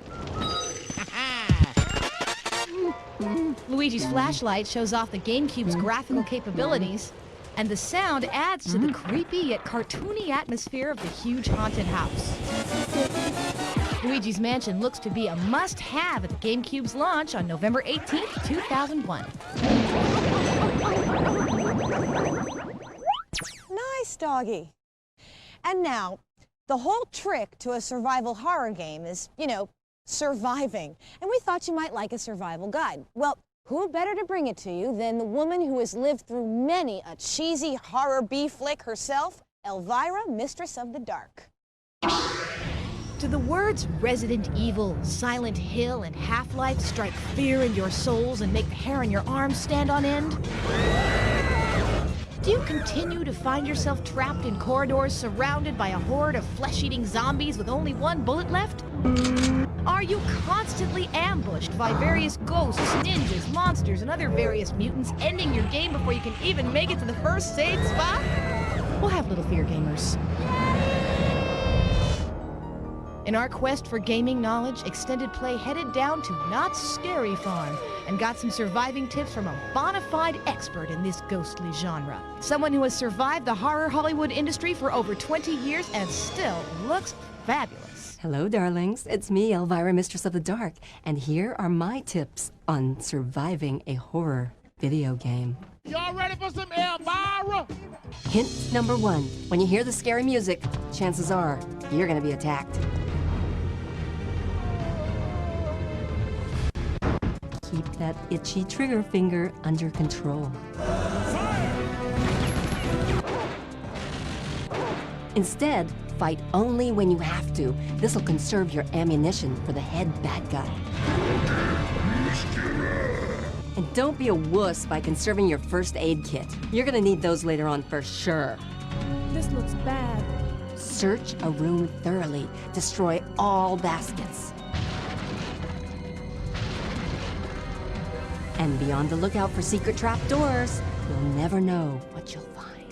Luigi's flashlight shows off the GameCube's graphical capabilities, and the sound adds to the creepy yet cartoony atmosphere of the huge haunted house. Luigi's Mansion looks to be a must-have at the GameCube's launch on November 18th, 2001. Nice, doggy. And now, the whole trick to a survival horror game is, you know, surviving. And we thought you might like a survival guide. Well, who better to bring it to you than the woman who has lived through many a cheesy horror B-flick herself, Elvira, Mistress of the Dark. Do the words Resident Evil, Silent Hill, and Half-Life strike fear in your souls and make the hair on your arms stand on end? Do you continue to find yourself trapped in corridors surrounded by a horde of flesh-eating zombies with only one bullet left? Are you constantly ambushed by various ghosts, ninjas, monsters, and other various mutants, ending your game before you can even make it to the first save spot? We'll have little fear, gamers. In our quest for gaming knowledge, Extended Play headed down to Not Scary Farm and got some surviving tips from a bona fide expert in this ghostly genre. Someone who has survived the horror Hollywood industry for over 20 years and still looks fabulous. Hello, darlings. It's me, Elvira, Mistress of the Dark, and here are my tips on surviving a horror video game. Y'all ready for some Elvira? Hint number 1. When you hear the scary music, chances are you're gonna be attacked. Keep that itchy trigger finger under control. Instead, fight only when you have to. This'll conserve your ammunition for the head bad guy. And don't be a wuss by conserving your first aid kit. You're gonna need those later on for sure. This looks bad. Search a room thoroughly. Destroy all baskets. And be on the lookout for secret trapdoors. You'll never know what you'll find.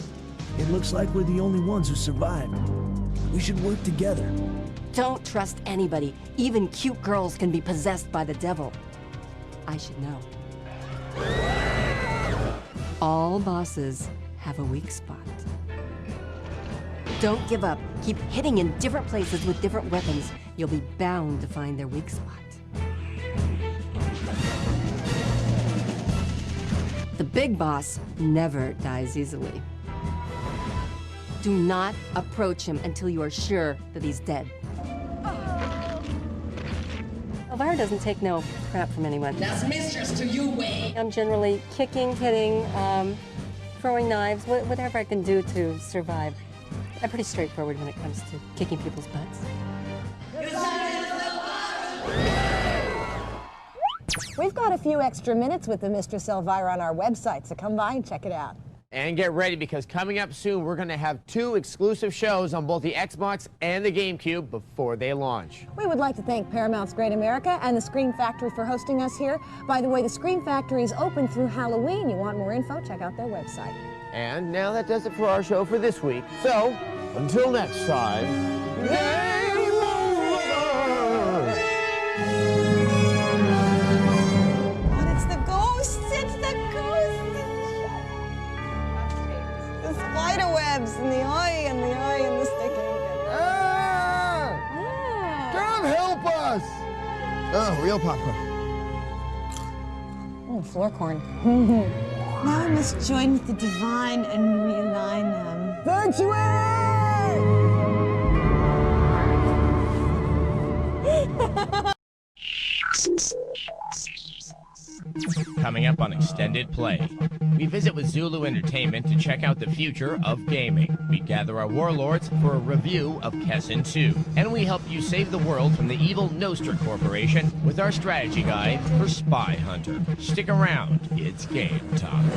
It looks like we're the only ones who survived. We should work together. Don't trust anybody. Even cute girls can be possessed by the devil. I should know. All bosses have a weak spot. Don't give up. Keep hitting in different places with different weapons. You'll be bound to find their weak spot. The big boss never dies easily. Do not approach him until you are sure that he's dead. Elvira doesn't take no crap from anyone. That's mistress to you, way. I'm generally kicking, hitting, throwing knives, whatever I can do to survive. I'm pretty straightforward when it comes to kicking people's butts. We've got a few extra minutes with the Mistress Elvira on our website, so come by and check it out. And get ready, because coming up soon, we're going to have 2 exclusive shows on both the Xbox and the GameCube before they launch. We would like to thank Paramount's Great America and the Scream Factory for hosting us here. By the way, the Scream Factory is open through Halloween. You want more info? Check out their website. And now that does it for our show for this week. So, until next time, game over! It's the ghosts! It's the ghosts! The spider webs and the eye and the eye and the sticking. Come help us! Oh, real popcorn. floor corn. Now I must join with the divine and realign them. Coming up on Extended Play, we visit with Zulu Entertainment to check out the future of gaming. We gather our warlords for a review of Hexen 2. And we help you save the world from the evil Nostra Corporation with our strategy guide for Spy Hunter. Stick around, it's game time.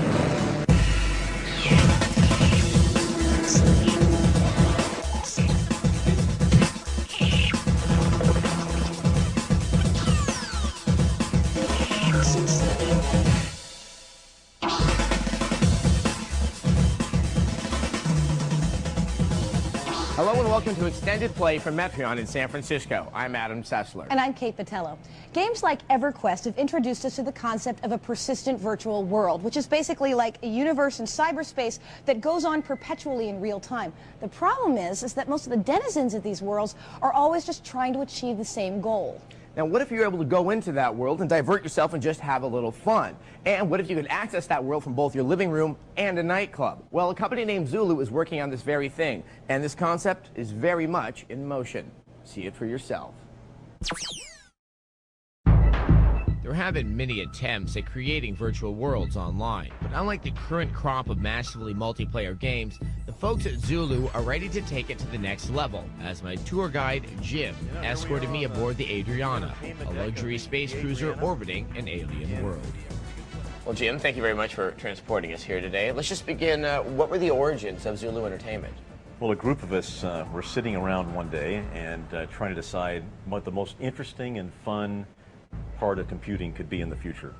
Hello and welcome to Extended Play from Metreon in San Francisco. I'm Adam Sessler. And I'm Kate Patello. Games like EverQuest have introduced us to the concept of a persistent virtual world, which is basically like a universe in cyberspace that goes on perpetually in real time. The problem is that most of the denizens of these worlds are always just trying to achieve the same goal. Now, what if you're able to go into that world and divert yourself and just have a little fun? And what if you could access that world from both your living room and a nightclub? Well, a company named Zulu is working on this very thing, and this concept is very much in motion. See it for yourself. There have been many attempts at creating virtual worlds online, but unlike the current crop of massively multiplayer games, the folks at Zulu are ready to take it to the next level, as my tour guide, Jim, escorted me aboard the Adriana, a luxury space cruiser orbiting an alien world. Well, Jim, thank you very much for transporting us here today. Let's just begin. What were the origins of Zulu Entertainment? Well, a group of us were sitting around one day and trying to decide what the most interesting and fun part of computing could be in the future.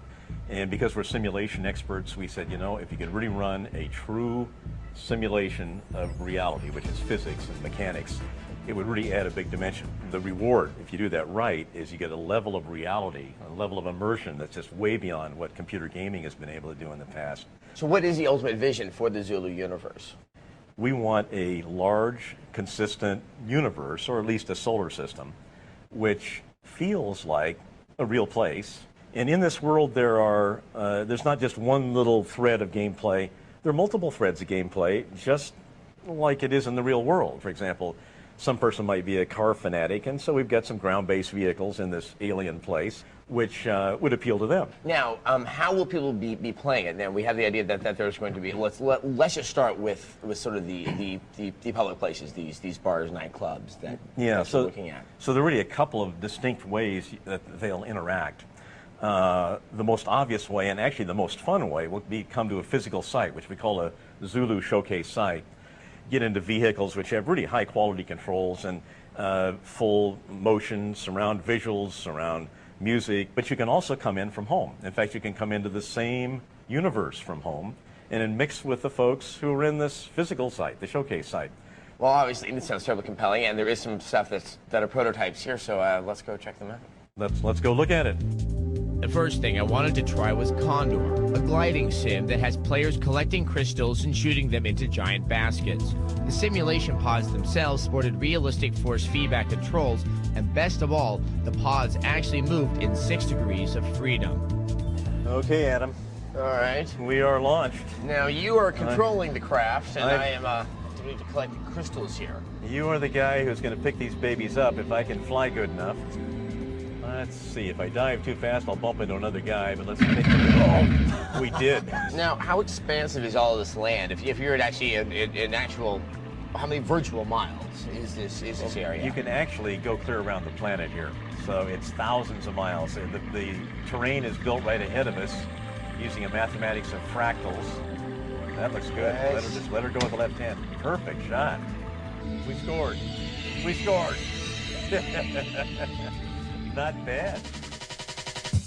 And because we're simulation experts, we said, you know, if you could really run a true simulation of reality, which is physics and mechanics, it would really add a big dimension. The reward, if you do that right, is you get a level of reality, a level of immersion that's just way beyond what computer gaming has been able to do in the past. So what is the ultimate vision for the Zulu universe? We want a large, consistent universe, or at least a solar system, which feels like a real place. And in this world, there's not just one little thread of gameplay. There are multiple threads of gameplay, just like it is in the real world. For example, some person might be a car fanatic, and so we've got some ground-based vehicles in this alien place, which would appeal to them. Now, how will people be playing it? Now, we have the idea that there's going to be, let's just start with sort of the public places, these bars, nightclubs that you're looking at. So there are really a couple of distinct ways that they'll interact. The most obvious way, and actually the most fun way, will be come to a physical site, which we call a Zulu showcase site. Get into vehicles which have really high quality controls and full motion, surround visuals, surround music, but you can also come in from home. In fact, you can come into the same universe from home and then mix with the folks who are in this physical site, the showcase site. Well, obviously, it sounds terribly compelling, and there is some stuff that are prototypes here, so let's go check them out. Let's go look at it. The first thing I wanted to try was Condor, a gliding sim that has players collecting crystals and shooting them into giant baskets. The simulation pods themselves sported realistic force feedback controls, and best of all, the pods actually moved in 6 degrees of freedom. Okay, Adam. All right. We are launched. Now, you are controlling the craft, and I am doing to collect crystals here. You are the guy who's going to pick these babies up if I can fly good enough. Let's see, if I dive too fast, I'll bump into another guy, but let's take them. Oh, we did. Now, how expansive is all of this land? If you're actually in actual, how many virtual miles is this area? You can actually go clear around the planet here. So it's thousands of miles. The terrain is built right ahead of us using a mathematics of fractals. That looks good. Nice. Let her go with the left hand. Perfect shot. We scored. We scored. Not bad.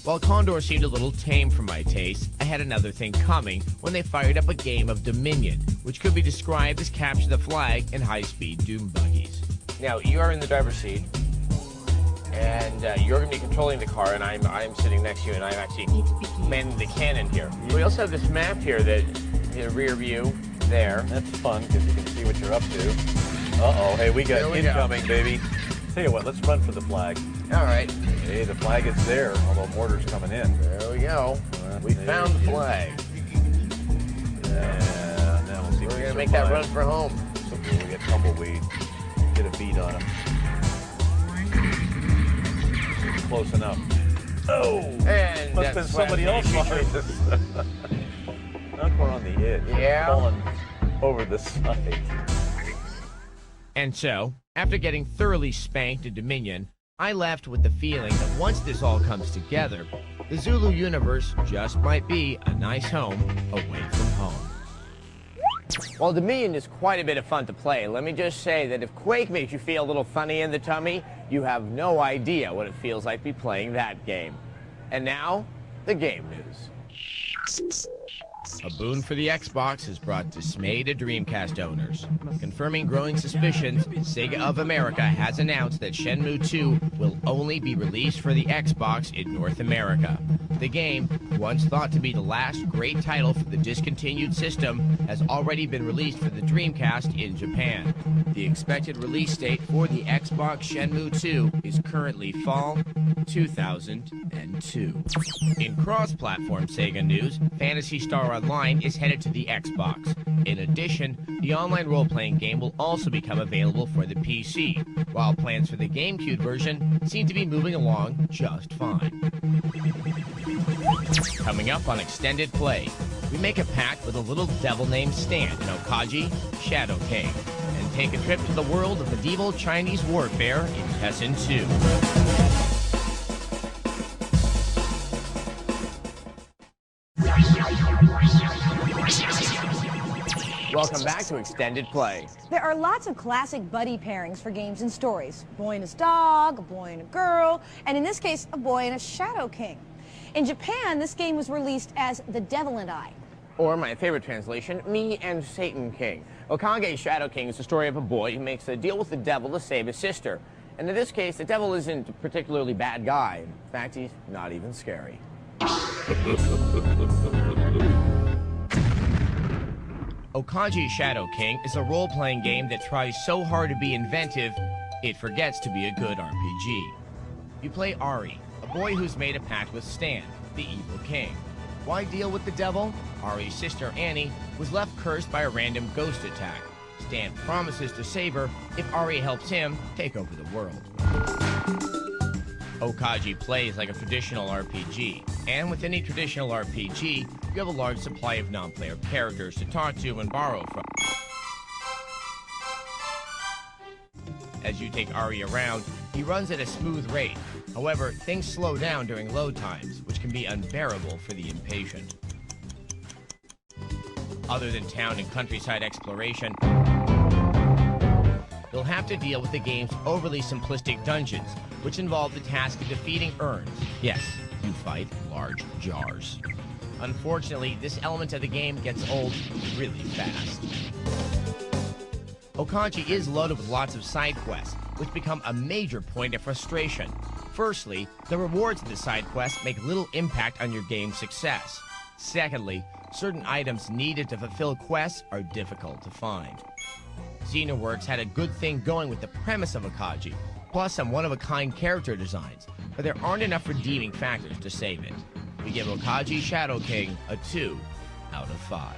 While Condor seemed a little tame for my taste, I had another thing coming when they fired up a game of Dominion, which could be described as capture the flag and high-speed doom buggies. Now, you are in the driver's seat, and you're going to be controlling the car, and I'm sitting next to you, and I'm actually manning the cannon here. We also have this map here that, in rear view, there. That's fun, because you can see what you're up to. Uh-oh, hey, we got incoming, baby. Tell you what, let's run for the flag. All right. Hey, the flag is there, although mortar's coming in. There we go. All We found the flag. Yeah, now we'll see if We're we gonna make that survive. run for home. So we get tumbleweed, get a beat on him. Close enough. Oh! And Must have been somebody else behind us. Not we're on the edge. Yeah. Falling over the side. And so, after getting thoroughly spanked in Dominion, I left with the feeling that once this all comes together, the Zulu universe just might be a nice home away from home. While Dominion is quite a bit of fun to play, let me just say that if Quake makes you feel a little funny in the tummy, you have no idea what it feels like to be playing that game. And now, the game news. A boon for the Xbox has brought dismay to Dreamcast owners. Confirming growing suspicions, Sega of America has announced that Shenmue 2 will only be released for the Xbox in North America. The game, once thought to be the last great title for the discontinued system, has already been released for the Dreamcast in Japan. The expected release date for the Xbox Shenmue 2 is currently fall 2002. In cross-platform Sega news, Phantasy Star Online is headed to the Xbox. In addition, the online role-playing game will also become available for the PC, while plans for the GameCube version seem to be moving along just fine. Coming up on Extended Play, we make a pact with a little devil named Stan in Okaji, Shadow King, and take a trip to the world of medieval Chinese warfare in Hexen 2. Welcome back to Extended Play. There are lots of classic buddy pairings for games and stories. A boy and his dog, a boy and a girl, and in this case, a boy and a Shadow King. In Japan, this game was released as The Devil and I. Or my favorite translation, Me and Satan King. Okage Shadow King is the story of a boy who makes a deal with the devil to save his sister. And in this case, the devil isn't a particularly bad guy. In fact, he's not even scary. Okage Shadow King is a role-playing game that tries so hard to be inventive, it forgets to be a good RPG. You play Ari, a boy who's made a pact with Stan, the evil king. Why deal with the devil? Ari's sister Annie was left cursed by a random ghost attack. Stan promises to save her if Ari helps him take over the world. Okage plays like a traditional RPG, and with any traditional RPG, you have a large supply of non-player characters to talk to and borrow from. As you take Ari around, he runs at a smooth rate. However, things slow down during load times, which can be unbearable for the impatient. Other than town and countryside exploration, you'll have to deal with the game's overly simplistic dungeons, which involve the task of defeating urns. Yes, you fight large jars. Unfortunately, this element of the game gets old really fast. Okage is loaded with lots of side quests, which become a major point of frustration. Firstly, the rewards of the side quests make little impact on your game's success. Secondly, certain items needed to fulfill quests are difficult to find. Xenoworks had a good thing going with the premise of Okage, plus some one-of-a-kind character designs, but there aren't enough redeeming factors to save it. We give Okage Shadow King a 2 out of 5.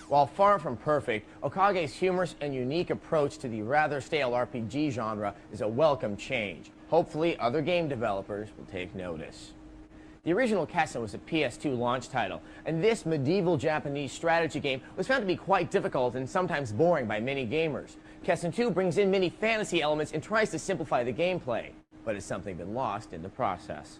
While far from perfect, Okage's humorous and unique approach to the rather stale RPG genre is a welcome change. Hopefully, other game developers will take notice. The original Hexen was a PS2 launch title, and this medieval Japanese strategy game was found to be quite difficult and sometimes boring by many gamers. Hexen 2 brings in many fantasy elements and tries to simplify the gameplay, but it's something been lost in the process.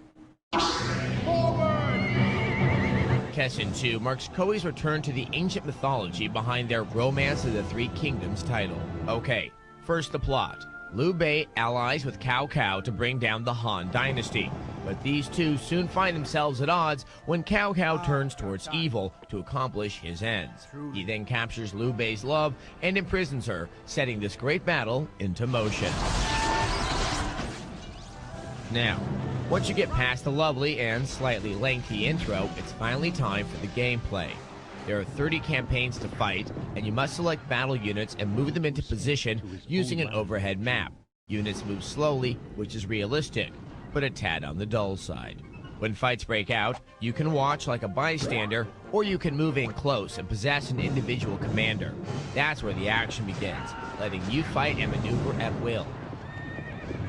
Hexen 2 marks Koei's return to the ancient mythology behind their Romance of the Three Kingdoms title. Okay, first the plot. Liu Bei allies with Cao Cao to bring down the Han dynasty. But these two soon find themselves at odds when Cao Cao turns towards evil to accomplish his ends. He then captures Liu Bei's love and imprisons her, setting this great battle into motion. Now, once you get past the lovely and slightly lengthy intro, it's finally time for the gameplay. There are 30 campaigns to fight, and you must select battle units and move them into position using an overhead map. Units move slowly, which is realistic. but a tad on the dull side. When fights break out, you can watch like a bystander, or you can move in close and possess an individual commander. That's where the action begins, letting you fight and maneuver at will.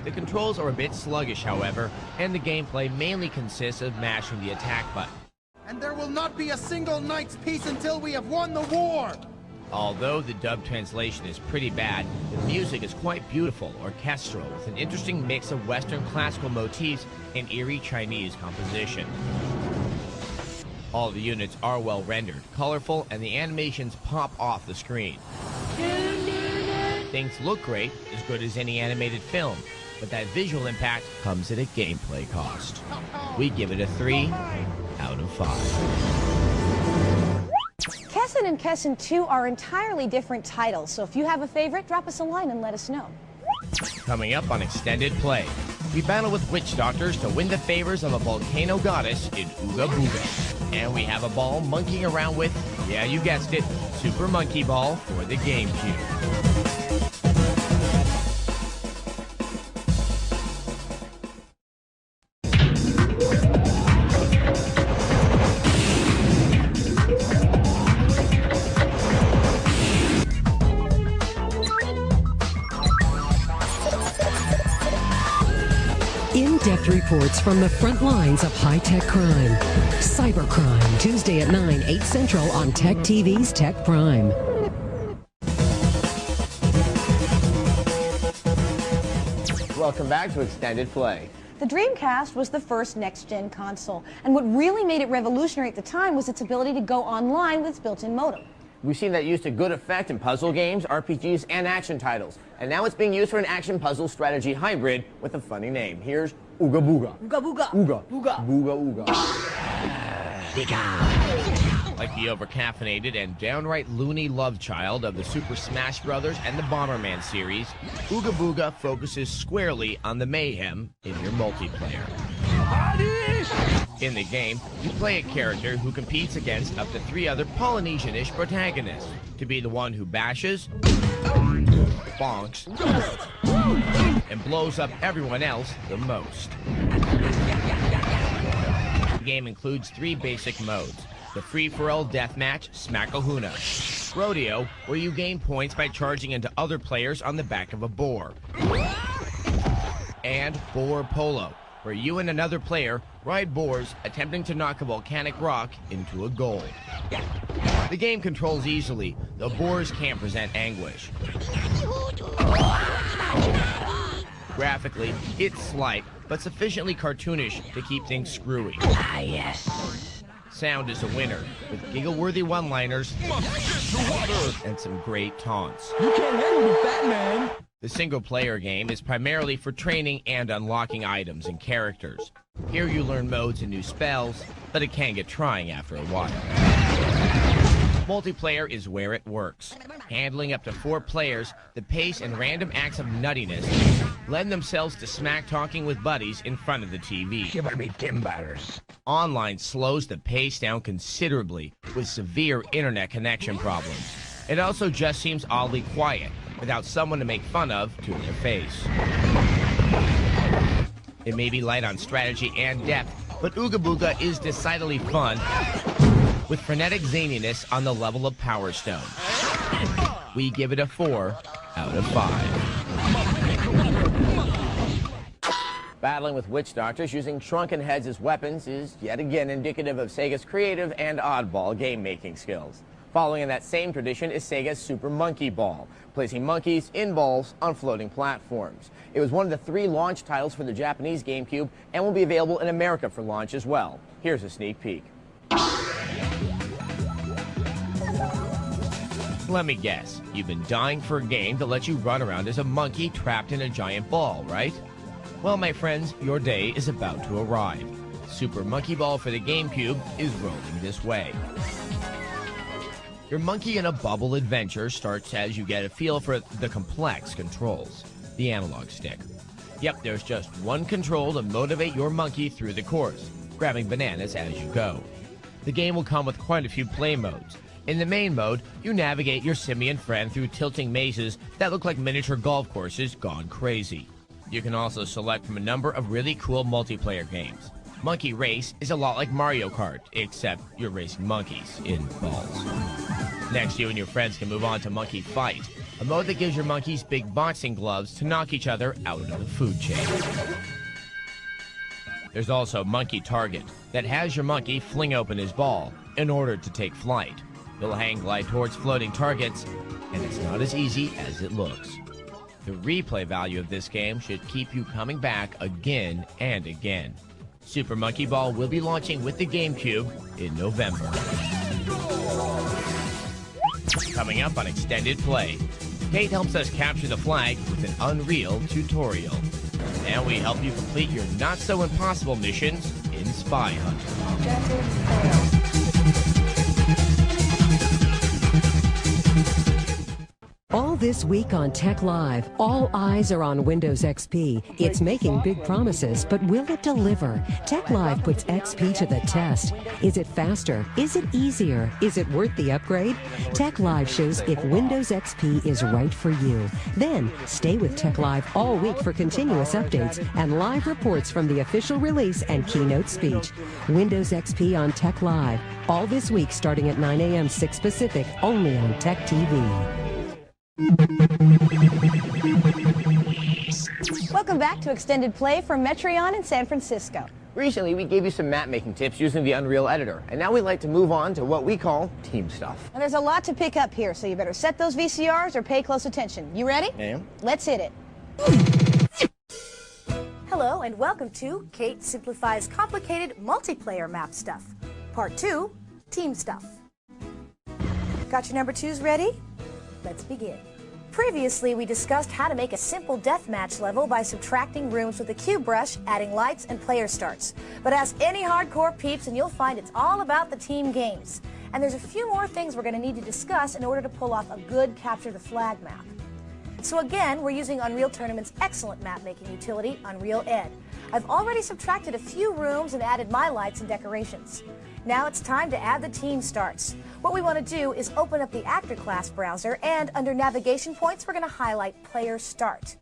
The controls are a bit sluggish, however, and the gameplay mainly consists of mashing the attack button. And there will not be a single night's peace until we have won the war! Although the dub translation is pretty bad, the music is quite beautiful, orchestral, with an interesting mix of Western classical motifs and eerie Chinese composition. All the units are well rendered, colorful, and the animations pop off the screen. Things look great, as good as any animated film, but that visual impact comes at a gameplay cost. We give it a 3 out of 5. Hexen and Hexen 2 are entirely different titles, so if you have a favorite, drop us a line and let us know. Coming up on Extended Play, we battle with witch doctors to win the favors of a volcano goddess in Ooga Booga. And we have a ball monkeying around with, yeah, you guessed it, Super Monkey Ball for the GameCube. In-depth reports from the front lines of high-tech crime. Cybercrime, Tuesday at 9, 8 Central on TechTV's Tech Prime. Welcome back to Extended Play. The Dreamcast was the first next-gen console, and what really made it revolutionary at the time was its ability to go online with its built-in modem. We've seen that used to good effect in puzzle games, RPGs, and action titles. And now it's being used for an action puzzle strategy hybrid with a funny name. Here's Ooga Booga. Ooga Booga. Ooga. Booga. Booga Ooga. Like the overcaffeinated and downright loony love child of the Super Smash Bros. And the Bomberman series, Ooga Booga focuses squarely on the mayhem in your multiplayer. In the game, you play a character who competes against up to 3 other Polynesian-ish protagonists to be the one who bashes, bonks, and blows up everyone else the most. The game includes 3 basic modes: the free-for-all deathmatch, Smackahuna; Rodeo, where you gain points by charging into other players on the back of a boar; and Boar Polo, where you and another player ride boars attempting to knock a volcanic rock into a goal. The game controls easily, though boars can present anguish. Graphically, it's slight, but sufficiently cartoonish to keep things screwy. Ah, yes. Sound is a winner, with giggle-worthy one-liners and some great taunts. You can't handle me, Batman! The single-player game is primarily for training and unlocking items and characters. Here you learn modes and new spells, but it can get trying after a while. Multiplayer is where it works. Handling up to 4 players, the pace and random acts of nuttiness lend themselves to smack-talking with buddies in front of the TV. Shiver me timbers. Online slows the pace down considerably with severe internet connection problems. It also just seems oddly quiet, without someone to make fun of to their face. It may be light on strategy and depth, but Ooga Booga is decidedly fun, with frenetic zaniness on the level of Power Stone. We give it a 4 out of 5. Battling with witch doctors using shrunken heads as weapons is yet again indicative of Sega's creative and oddball game-making skills. Following in that same tradition is Sega's Super Monkey Ball, placing monkeys in balls on floating platforms. It was one of the 3 launch titles for the Japanese GameCube and will be available in America for launch as well. Here's a sneak peek. Let me guess, you've been dying for a game to let you run around as a monkey trapped in a giant ball, right? Well, my friends, your day is about to arrive. Super Monkey Ball for the GameCube is rolling this way. Your monkey in a bubble adventure starts as you get a feel for the complex controls. The analog stick. Yep, there's just one control to motivate your monkey through the course, grabbing bananas as you go. The game will come with quite a few play modes. In the main mode, you navigate your simian friend through tilting mazes that look like miniature golf courses gone crazy. You can also select from a number of really cool multiplayer games. Monkey Race is a lot like Mario Kart, except you're racing monkeys in balls. Next, you and your friends can move on to Monkey Fight, a mode that gives your monkeys big boxing gloves to knock each other out of the food chain. There's also Monkey Target, that has your monkey fling open his ball in order to take flight. You'll hang glide towards floating targets, and it's not as easy as it looks. The replay value of this game should keep you coming back again and again. Super Monkey Ball will be launching with the GameCube in November. Coming up on Extended Play, Kate helps us capture the flag with an Unreal tutorial. And we help you complete your not-so-impossible missions in Spy Hunter. All this week on Tech Live, all eyes are on Windows XP. It's making big promises, but will it deliver? Tech Live puts XP to the test. Is it faster? Is it easier? Is it worth the upgrade? Tech Live shows if Windows XP is right for you. Then, stay with Tech Live all week for continuous updates and live reports from the official release and keynote speech. Windows XP on Tech Live, all this week starting at 9 a.m. 6 Pacific, only on TechTv. Welcome back to Extended Play from Metreon in San Francisco. Recently, we gave you some map-making tips using the Unreal Editor, and now we'd like to move on to what we call team stuff. And there's a lot to pick up here, so you better set those VCRs or pay close attention. You ready? I am. Let's hit it. Hello, and welcome to Kate Simplifies Complicated Multiplayer Map Stuff. Part 2, Team Stuff. Got your number 2s ready? Let's begin. Previously, we discussed how to make a simple deathmatch level by subtracting rooms with a cube brush, adding lights, and player starts. But ask any hardcore peeps and you'll find it's all about the team games. And there's a few more things we're going to need to discuss in order to pull off a good capture the flag map. So again, we're using Unreal Tournament's excellent map-making utility, Unreal Ed. I've already subtracted a few rooms and added my lights and decorations. Now it's time to add the team starts. What we want to do is open up the Actor Class browser, and under Navigation Points, we're going to highlight Player Start.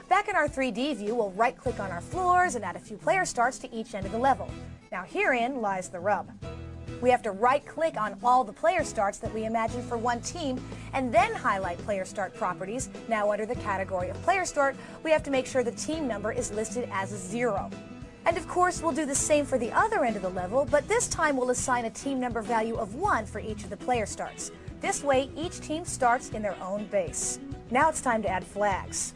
Back in our 3D view, we'll right-click on our floors and add a few player starts to each end of the level. Now herein lies the rub. We have to right-click on all the player starts that we imagine for one team, and then highlight Player Start properties. Now under the category of Player Start, we have to make sure the team number is listed as a 0. And of course, we'll do the same for the other end of the level, but this time we'll assign a team number value of 1 for each of the player starts. This way, each team starts in their own base. Now it's time to add flags.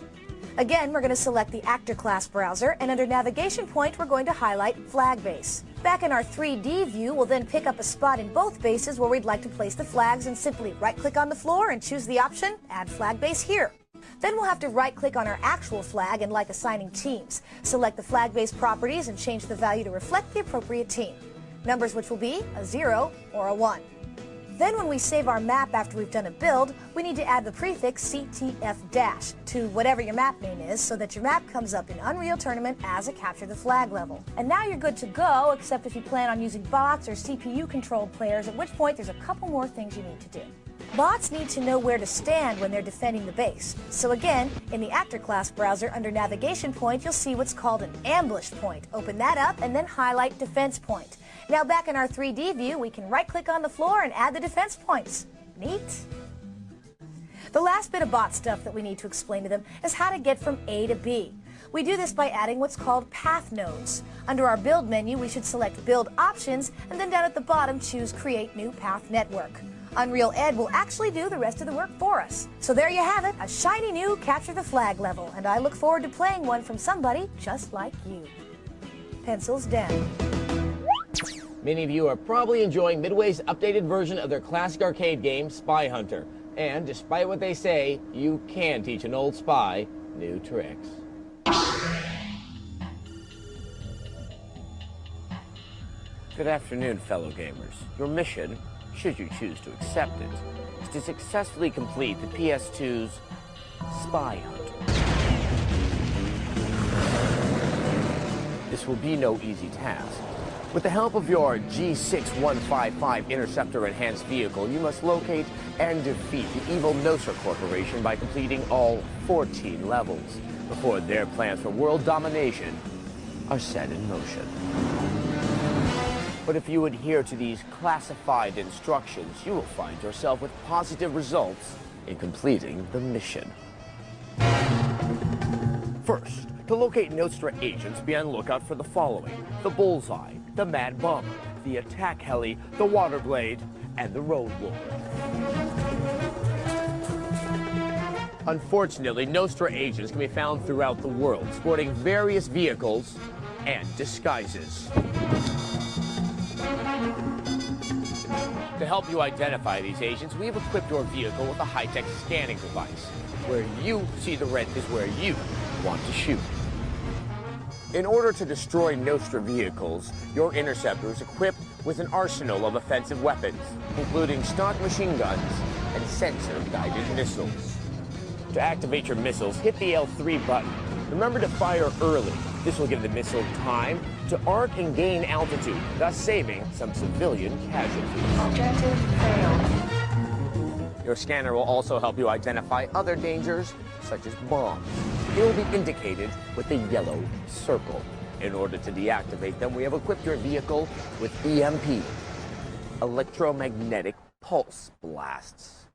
Again, we're going to select the Actor Class browser, and under Navigation Point, we're going to highlight Flag Base. Back in our 3D view, we'll then pick up a spot in both bases where we'd like to place the flags and simply right-click on the floor and choose the option, Add Flag Base here. Then we'll have to right-click on our actual flag and, like assigning teams, select the flag base properties and change the value to reflect the appropriate team. Numbers which will be a 0 or a 1. Then when we save our map after we've done a build, we need to add the prefix CTF- to whatever your map name is so that your map comes up in Unreal Tournament as a Capture the Flag level. And now you're good to go, except if you plan on using bots or CPU-controlled players, at which point there's a couple more things you need to do. Bots need to know where to stand when they're defending the base. So again, in the Actor Class browser under Navigation Point, you'll see what's called an Ambush Point. Open that up and then highlight Defense Point. Now back in our 3D view, we can right-click on the floor and add the defense points. Neat? The last bit of bot stuff that we need to explain to them is how to get from A to B. We do this by adding what's called path nodes. Under our Build menu, we should select Build Options, and then down at the bottom, choose Create New Path Network. Unreal Ed will actually do the rest of the work for us. So there you have it, a shiny new Capture the Flag level, and I look forward to playing one from somebody just like you. Pencils down. Many of you are probably enjoying Midway's updated version of their classic arcade game, Spy Hunter. And despite what they say, you can teach an old spy new tricks. Good afternoon, fellow gamers. Your mission, should you choose to accept it, is to successfully complete the PS2's Spy Hunter. This will be no easy task. With the help of your G6155 Interceptor enhanced vehicle, you must locate and defeat the evil Nocer Corporation by completing all 14 levels. before their plans for world domination are set in motion. But if you adhere to these classified instructions, you will find yourself with positive results in completing the mission. First, to locate Nostra agents, be on lookout for the following: the Bullseye, the Mad Bomber, the Attack Heli, the Water Blade, and the Road Lord. Unfortunately, Nostra agents can be found throughout the world, sporting various vehicles and disguises. To help you identify these agents, we have equipped your vehicle with a high-tech scanning device. Where you see the red is where you want to shoot. In order to destroy Nostra vehicles, your interceptor is equipped with an arsenal of offensive weapons, including stock machine guns and sensor-guided missiles. To activate your missiles, hit the L3 button. Remember to fire early. This will give the missile time to arc and gain altitude, thus saving some civilian casualties. Objective failed. Your scanner will also help you identify other dangers, such as bombs. They will be indicated with a yellow circle. In order to deactivate them, we have equipped your vehicle with EMP, electromagnetic pulse blasts.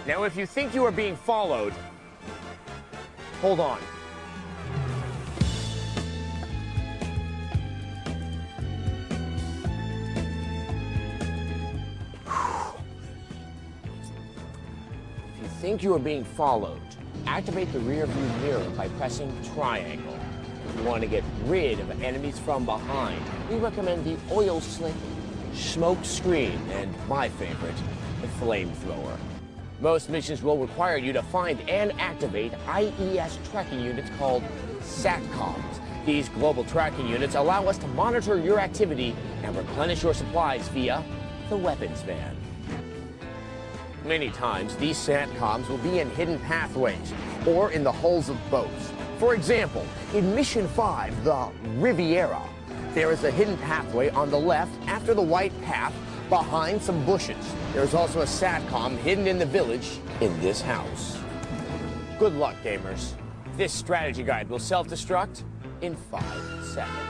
Now, if you think you are being followed, hold on. If you think you are being followed, activate the rear view mirror by pressing triangle. If you want to get rid of enemies from behind, we recommend the oil slick, smoke screen, and my favorite, the flamethrower. Most missions will require you to find and activate IES tracking units called SATCOMs. These global tracking units allow us to monitor your activity and replenish your supplies via the weapons van. Many times, these SATCOMs will be in hidden pathways or in the hulls of boats. For example, in Mission 5, the Riviera, there is a hidden pathway on the left after the white path behind some bushes. There's also a SATCOM hidden in the village in this house. Good luck, gamers. This strategy guide will self-destruct in 5 seconds.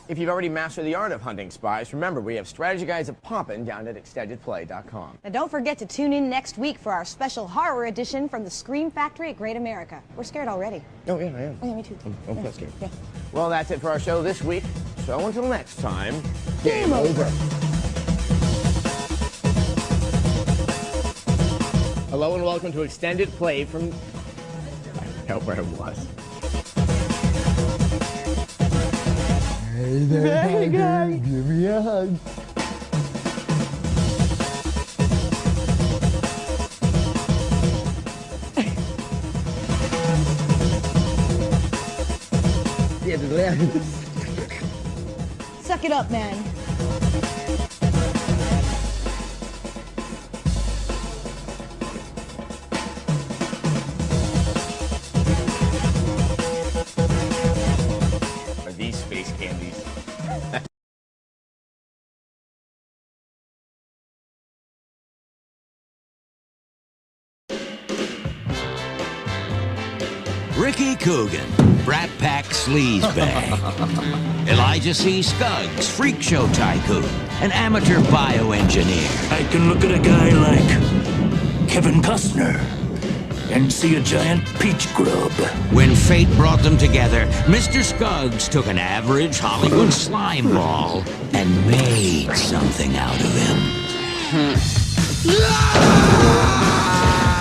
If you've already mastered the art of hunting spies, remember we have strategy guides at poppin' down at extendedplay.com. And don't forget to tune in next week for our special horror edition from the Scream Factory at Great America. We're scared already. Oh, yeah, I am. Oh, yeah, me too. I'm quite scared. Yeah. Well, that's it for our show this week. So until next time, game over. Hello and welcome to Extended Play from... I forgot where it was. Hey there, Tiger, give me a hug. Suck it up, man. Are these space candies? Ricky Coogan, Brat Pack Sleazebag. Elijah C. Scuggs, Freak Show Tycoon, an amateur bioengineer. I can look at a guy like Kevin Costner and see a giant peach grub. When fate brought them together, Mr. Scuggs took an average Hollywood slime ball and made something out of him.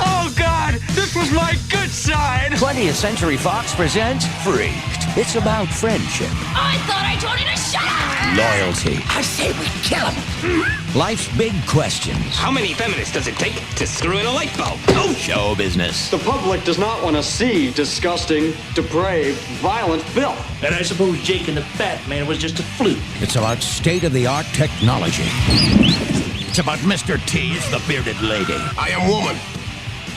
Oh God, this was my good side! 20th Century Fox presents Freaked. It's about friendship, I thought I told you to shut up! loyalty, I say we kill him! life's big questions, How many feminists does it take to screw in a light bulb? oh, show business. The public does not want to see disgusting, depraved, violent filth. And I suppose Jake and the Fat Man was just a fluke. It's about state-of-the-art technology. It's about Mr. T's, the bearded lady. I am woman.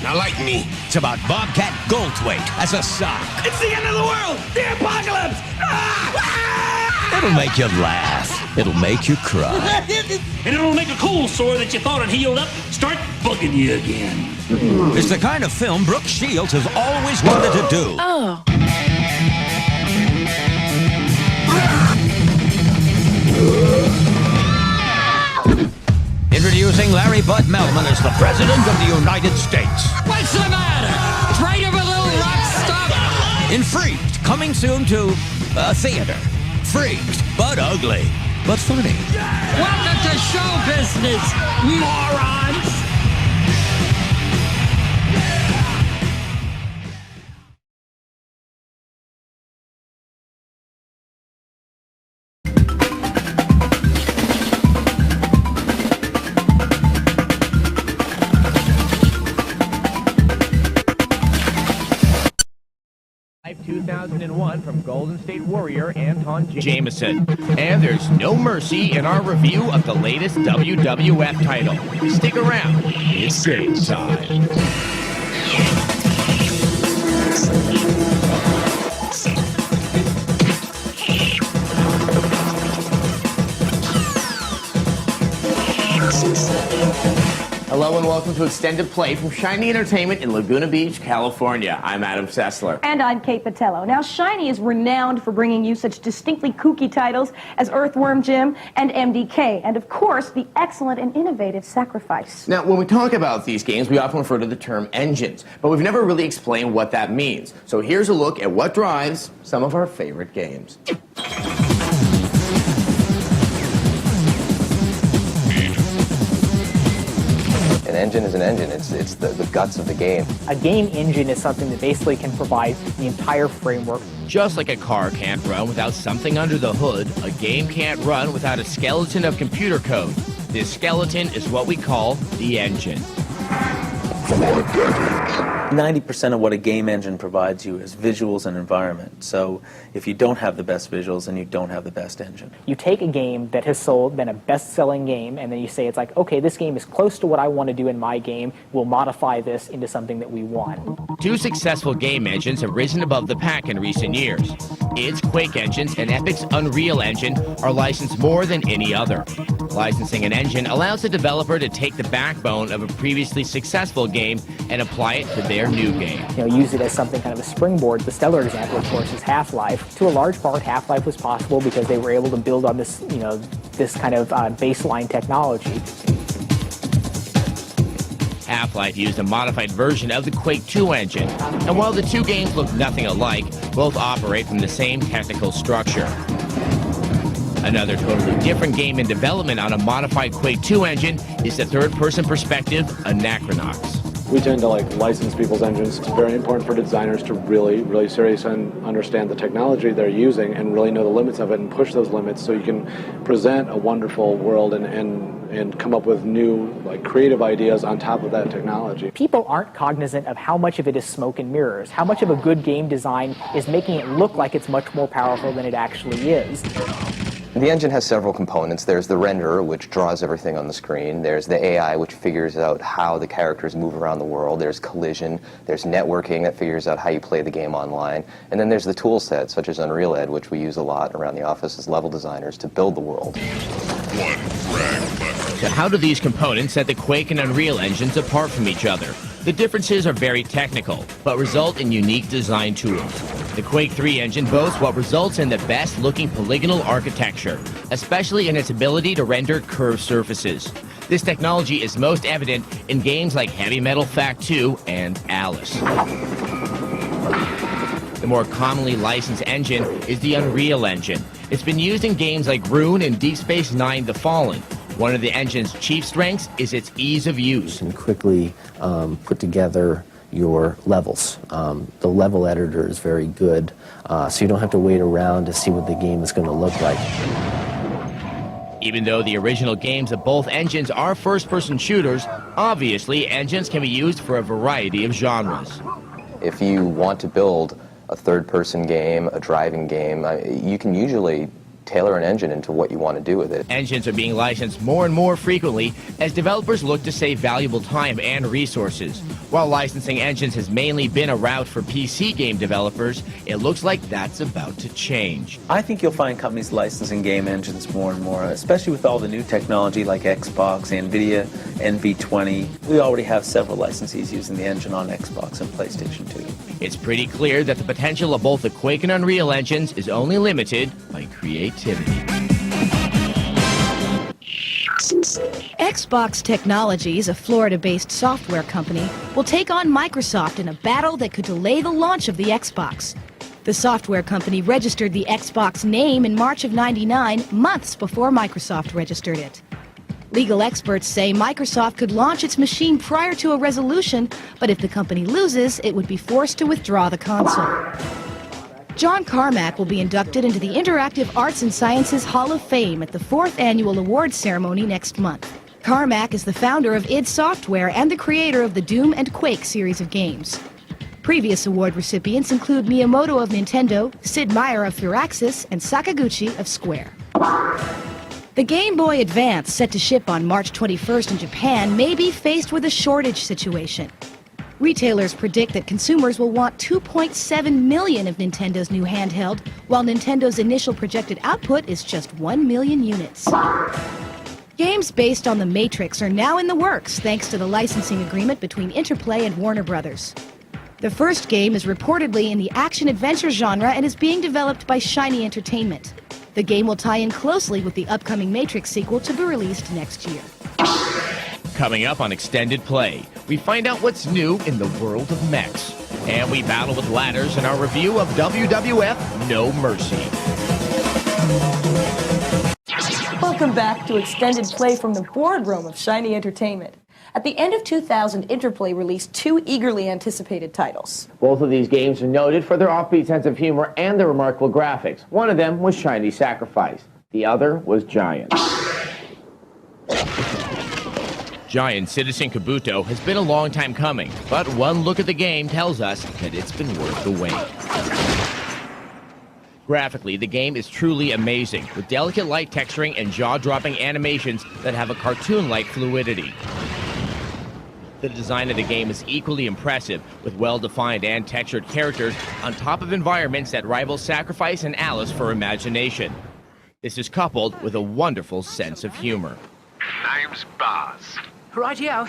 Now like me. It's about Bobcat Goldthwait as a sock. It's the end of the world! The apocalypse! It'll make you laugh. It'll make you cry. And it'll make a cold sore that you thought had healed up start bugging you again. It's the kind of film Brooke Shields has always wanted to do. Oh. Introducing Larry Bud Melman as the President of the United States. What's the matter? Afraid of a little rock stuff? In Freaked, coming soon to theater. Freaked, but ugly, but funny. Welcome to show business, morons! Live 2001 from Golden State Warrior Anton Jameson. And there's no mercy in our review of the latest WWF title. Stick around, it's game time. Hello and welcome to Extended Play from Shiny Entertainment in Laguna Beach, California. I'm Adam Sessler. And I'm Kate Patello. Now, Shiny is renowned for bringing you such distinctly kooky titles as Earthworm Jim and MDK, and of course, the excellent and innovative Sacrifice. Now, when we talk about these games, we often refer to the term engines, but we've never really explained what that means. So here's a look at what drives some of our favorite games. An engine is an engine. It's the guts of the game. A game engine is something that basically can provide the entire framework. Just like a car can't run without something under the hood, a game can't run without a skeleton of computer code. This skeleton is what we call the engine. 90% of what a game engine provides you is visuals and environment. So if you don't have the best visuals, then you don't have the best engine. You take a game that has been a best-selling game, and then you say, it's like, okay, this game is close to what I want to do in my game. We'll modify this into something that we want. Two successful game engines have risen above the pack in recent years. Its Quake engines and Epic's Unreal Engine are licensed more than any other. Licensing an engine allows the developer to take the backbone of a previously successful game and apply it to their new game. Use it as something kind of a springboard. The stellar example, of course, is Half-Life. To a large part, Half-Life was possible because they were able to build on this, this kind of baseline technology. Half-Life used a modified version of the Quake 2 engine, and while the two games look nothing alike, both operate from the same technical structure. Another totally different game in development on a modified Quake 2 engine is the third-person perspective Anachronox. We tend to license people's engines. It's very important for designers to really seriously understand the technology they're using and really know the limits of it and push those limits so you can present a wonderful world and come up with new creative ideas on top of that technology. People aren't cognizant of how much of it is smoke and mirrors, how much of a good game design is making it look like it's much more powerful than it actually is. The engine has several components. There's the renderer, which draws everything on the screen. There's the AI, which figures out how the characters move around the world. There's collision. There's networking that figures out how you play the game online. And then there's the tool set, such as Unreal Ed, which we use a lot around the office as level designers to build the world. So how do these components set the Quake and Unreal engines apart from each other? The differences are very technical, but result in unique design tools. The Quake 3 engine boasts what results in the best-looking polygonal architecture, especially in its ability to render curved surfaces. This technology is most evident in games like Heavy Metal Fact 2 and Alice. The more commonly licensed engine is the Unreal Engine. It's been used in games like Rune and Deep Space Nine: The Fallen. One of the engine's chief strengths is its ease of use. You can quickly put together your levels. The level editor is very good, so you don't have to wait around to see what the game is going to look like. Even though the original games of both engines are first-person shooters, obviously engines can be used for a variety of genres. If you want to build a third-person game, a driving game, you can usually tailor an engine into what you want to do with it. Engines are being licensed more and more frequently as developers look to save valuable time and resources. While licensing engines has mainly been a route for PC game developers, it looks like that's about to change. I think you'll find companies licensing game engines more and more, especially with all the new technology like Xbox, NVIDIA, NV20. We already have several licensees using the engine on Xbox and PlayStation 2. It's pretty clear that the potential of both the Quake and Unreal engines is only limited by creativity. Xbox Technologies, a Florida-based software company, will take on Microsoft in a battle that could delay the launch of the Xbox. The software company registered the Xbox name in March of '99, months before Microsoft registered it. Legal experts say Microsoft could launch its machine prior to a resolution, but if the company loses, it would be forced to withdraw the console. John Carmack will be inducted into the Interactive Arts and Sciences Hall of Fame at the 4th Annual Awards Ceremony next month. Carmack is the founder of id Software and the creator of the Doom and Quake series of games. Previous award recipients include Miyamoto of Nintendo, Sid Meier of Firaxis, and Sakaguchi of Square. The Game Boy Advance, set to ship on March 21st in Japan, may be faced with a shortage situation. Retailers predict that consumers will want 2.7 million of Nintendo's new handheld, while Nintendo's initial projected output is just 1 million units. Games based on The Matrix are now in the works thanks to the licensing agreement between Interplay and Warner Brothers. The first game is reportedly in the action-adventure genre and is being developed by Shiny Entertainment. The game will tie in closely with the upcoming Matrix sequel to be released next year. Coming up on Extended Play, we find out what's new in the world of mechs. And we battle with ladders in our review of WWF No Mercy. Welcome back to Extended Play from the boardroom of Shiny Entertainment. At the end of 2000, Interplay released 2 eagerly anticipated titles. Both of these games are noted for their offbeat sense of humor and their remarkable graphics. One of them was Shiny Sacrifice. The other was Giant. Giant Citizen Kabuto has been a long time coming, but one look at the game tells us that it's been worth the wait. Graphically, the game is truly amazing, with delicate light texturing and jaw-dropping animations that have a cartoon-like fluidity. The design of the game is equally impressive, with well-defined and textured characters on top of environments that rival Sacrifice and Alice for imagination. This is coupled with a wonderful sense of humor. Name's Buzz. Rightio.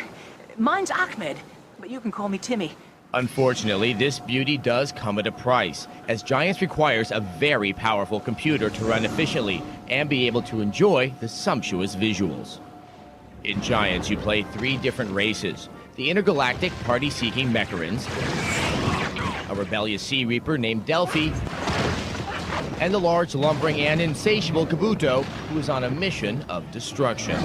Mine's Ahmed, but you can call me Timmy. Unfortunately, this beauty does come at a price, as Giants requires a very powerful computer to run efficiently and be able to enjoy the sumptuous visuals. In Giants, you play 3 different races: the intergalactic party-seeking Mecharans, a rebellious Sea Reaper named Delphi, and the large, lumbering, and insatiable Kabuto, who is on a mission of destruction.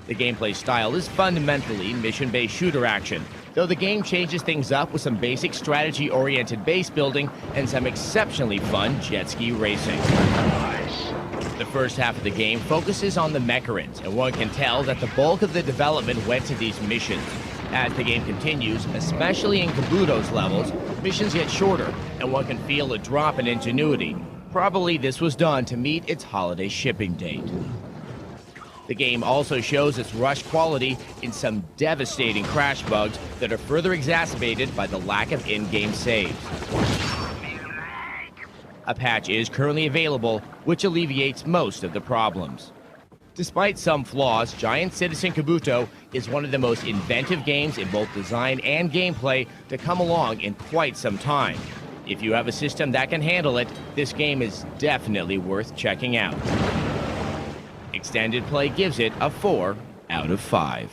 The gameplay style is fundamentally mission-based shooter action, though the game changes things up with some basic strategy-oriented base building and some exceptionally fun jet ski racing. The first half of the game focuses on the Mecharans, and one can tell that the bulk of the development went to these missions. As the game continues, especially in Kabuto's levels, missions get shorter, and one can feel a drop in ingenuity. Probably this was done to meet its holiday shipping date. The game also shows its rush quality in some devastating crash bugs that are further exacerbated by the lack of in-game saves. A patch is currently available, which alleviates most of the problems. Despite some flaws, Giant Citizen Kabuto is one of the most inventive games in both design and gameplay to come along in quite some time. If you have a system that can handle it, this game is definitely worth checking out. Extended Play gives it a 4 out of 5.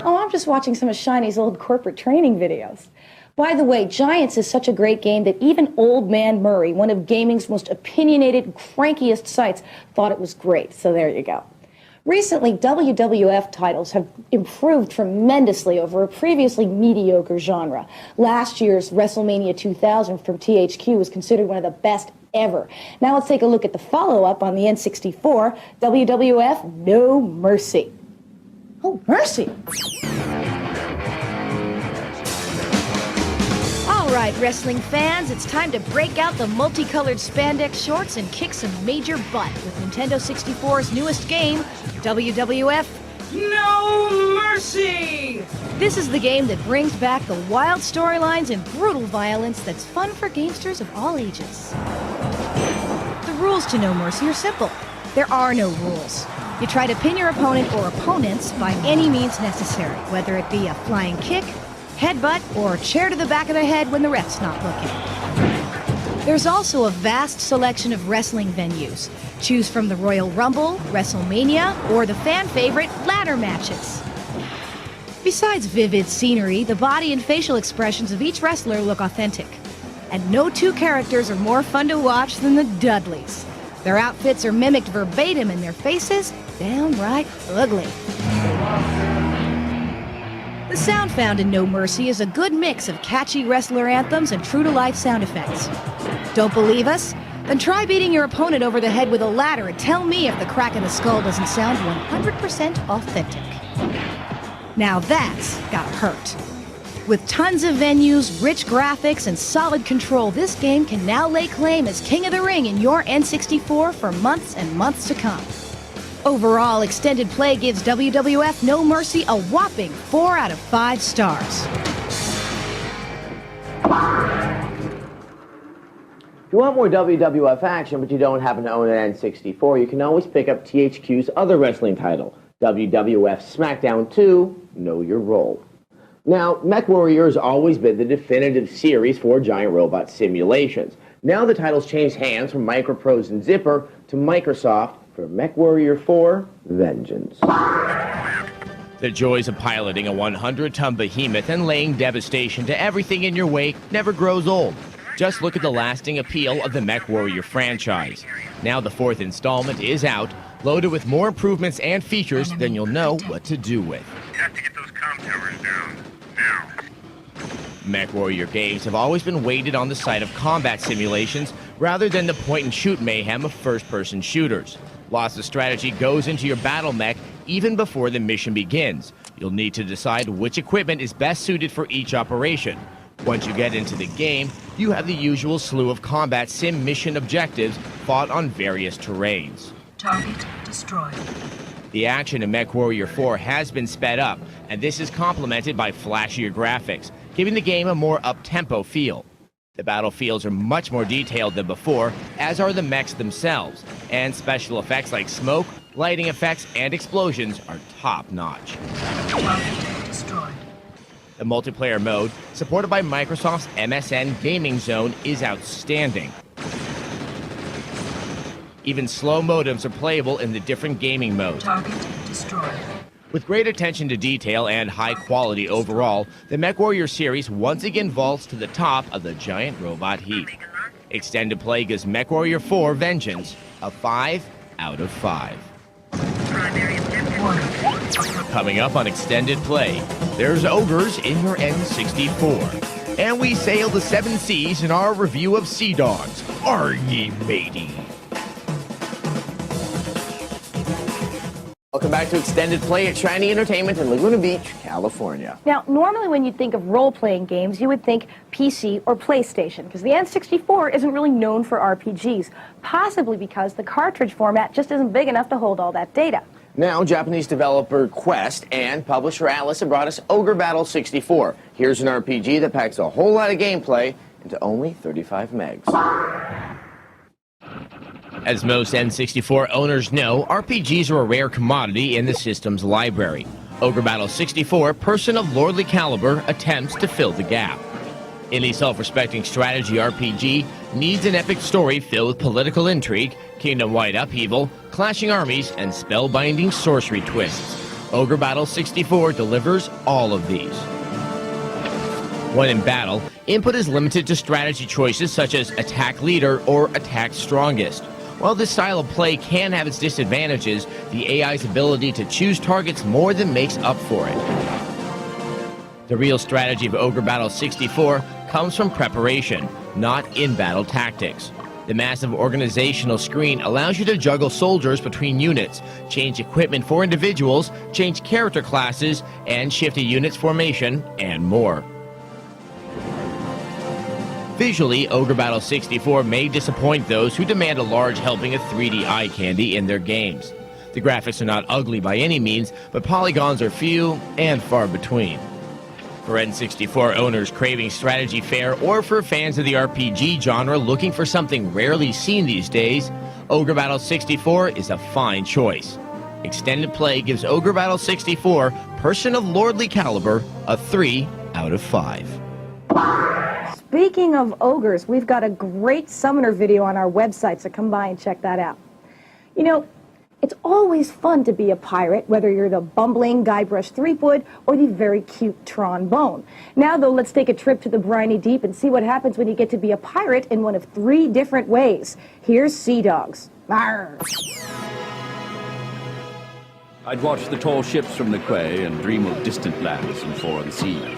Oh, I'm just watching some of Shiny's old corporate training videos. By the way, Giants is such a great game that even Old Man Murray, one of gaming's most opinionated, crankiest sites, thought it was great. So there you go. Recently, WWF titles have improved tremendously over a previously mediocre genre. Last year's WrestleMania 2000 from THQ was considered one of the best ever. Now let's take a look at the follow-up on the N64, WWF No Mercy. Oh, mercy! All All right, wrestling fans, it's time to break out the multicolored spandex shorts and kick some major butt with Nintendo 64's newest game, WWF No Mercy! This is the game that brings back the wild storylines and brutal violence that's fun for gamesters of all ages. The rules to No Mercy are simple. There are no rules. You try to pin your opponent or opponents by any means necessary, whether it be a flying kick, headbutt, or chair to the back of the head when the ref's not looking. There's also a vast selection of wrestling venues. Choose from the Royal Rumble, WrestleMania, or the fan favorite ladder matches. Besides vivid scenery, the body and facial expressions of each wrestler look authentic. And no two characters are more fun to watch than the Dudleys. Their outfits are mimicked verbatim and their faces downright ugly. The sound found in No Mercy is a good mix of catchy wrestler anthems and true-to-life sound effects. Don't believe us? Then try beating your opponent over the head with a ladder and tell me if the crack in the skull doesn't sound 100% authentic. Now that's gotta hurt. With tons of venues, rich graphics, and solid control, this game can now lay claim as King of the Ring in your N64 for months and months to come. Overall, Extended Play gives WWF No Mercy a whopping 4 out of 5 stars. If you want more WWF action, but you don't happen to own an N64, you can always pick up THQ's other wrestling title, WWF SmackDown 2, Know Your Role. Now, MechWarrior has always been the definitive series for giant robot simulations. Now the title's changed hands from Microprose and Zipper to Microsoft for MechWarrior 4 Vengeance. The joys of piloting a 100-ton behemoth and laying devastation to everything in your wake never grows old. Just look at the lasting appeal of the MechWarrior franchise. Now the 4th installment is out, loaded with more improvements and features than you'll know what to do with. You have to get those comm towers down, now. MechWarrior games have always been weighted on the side of combat simulations rather than the point-and-shoot mayhem of first-person shooters. Lots of strategy goes into your battle mech even before the mission begins. You'll need to decide which equipment is best suited for each operation. Once you get into the game, you have the usual slew of combat sim mission objectives fought on various terrains. Target destroyed. The action in MechWarrior 4 has been sped up, and this is complemented by flashier graphics, giving the game a more up-tempo feel. The battlefields are much more detailed than before, as are the mechs themselves, and special effects like smoke, lighting effects, and explosions are top-notch. Target destroyed. The multiplayer mode, supported by Microsoft's MSN Gaming Zone, is outstanding. Even slow modems are playable in the different gaming modes. Target destroyed. With great attention to detail and high quality overall, the MechWarrior series once again vaults to the top of the giant robot heap. Extended Play gives MechWarrior 4 Vengeance a 5 out of 5. Coming up on Extended Play, there's ogres in your N64. And we sail the 7 seas in our review of Sea Dogs. Are ye matey? Welcome back to Extended Play at Shiny Entertainment in Laguna Beach, California. Now, normally when you think of role-playing games, you would think PC or PlayStation, because the N64 isn't really known for RPGs, possibly because the cartridge format just isn't big enough to hold all that data. Now, Japanese developer Quest and publisher Atlas have brought us Ogre Battle 64. Here's an RPG that packs a whole lot of gameplay into only 35 megs. As most N64 owners know, RPGs are a rare commodity in the system's library. Ogre Battle 64, person of lordly caliber, attempts to fill the gap. Any self-respecting strategy RPG needs an epic story filled with political intrigue, kingdom-wide upheaval, clashing armies, and spellbinding sorcery twists. Ogre Battle 64 delivers all of these. When in battle, input is limited to strategy choices such as attack leader or attack strongest. While this style of play can have its disadvantages, the AI's ability to choose targets more than makes up for it. The real strategy of Ogre Battle 64 comes from preparation, not in-battle tactics. The massive organizational screen allows you to juggle soldiers between units, change equipment for individuals, change character classes, and shift a unit's formation, and more. Visually, Ogre Battle 64 may disappoint those who demand a large helping of 3D eye candy in their games. The graphics are not ugly by any means, but polygons are few and far between. For N64 owners craving strategy fare, or for fans of the RPG genre looking for something rarely seen these days, Ogre Battle 64 is a fine choice. Extended Play gives Ogre Battle 64, Person of Lordly Caliber, a 3 out of 5. Speaking of ogres, we've got a great summoner video on our website, so come by and check that out. You know, it's always fun to be a pirate, whether you're the bumbling Guybrush Threepwood or the very cute Trombone. Now, though, let's take a trip to the briny deep and see what happens when you get to be a pirate in one of 3 different ways. Here's Sea Dogs. Arr. I'd watch the tall ships from the quay and dream of distant lands and foreign seas.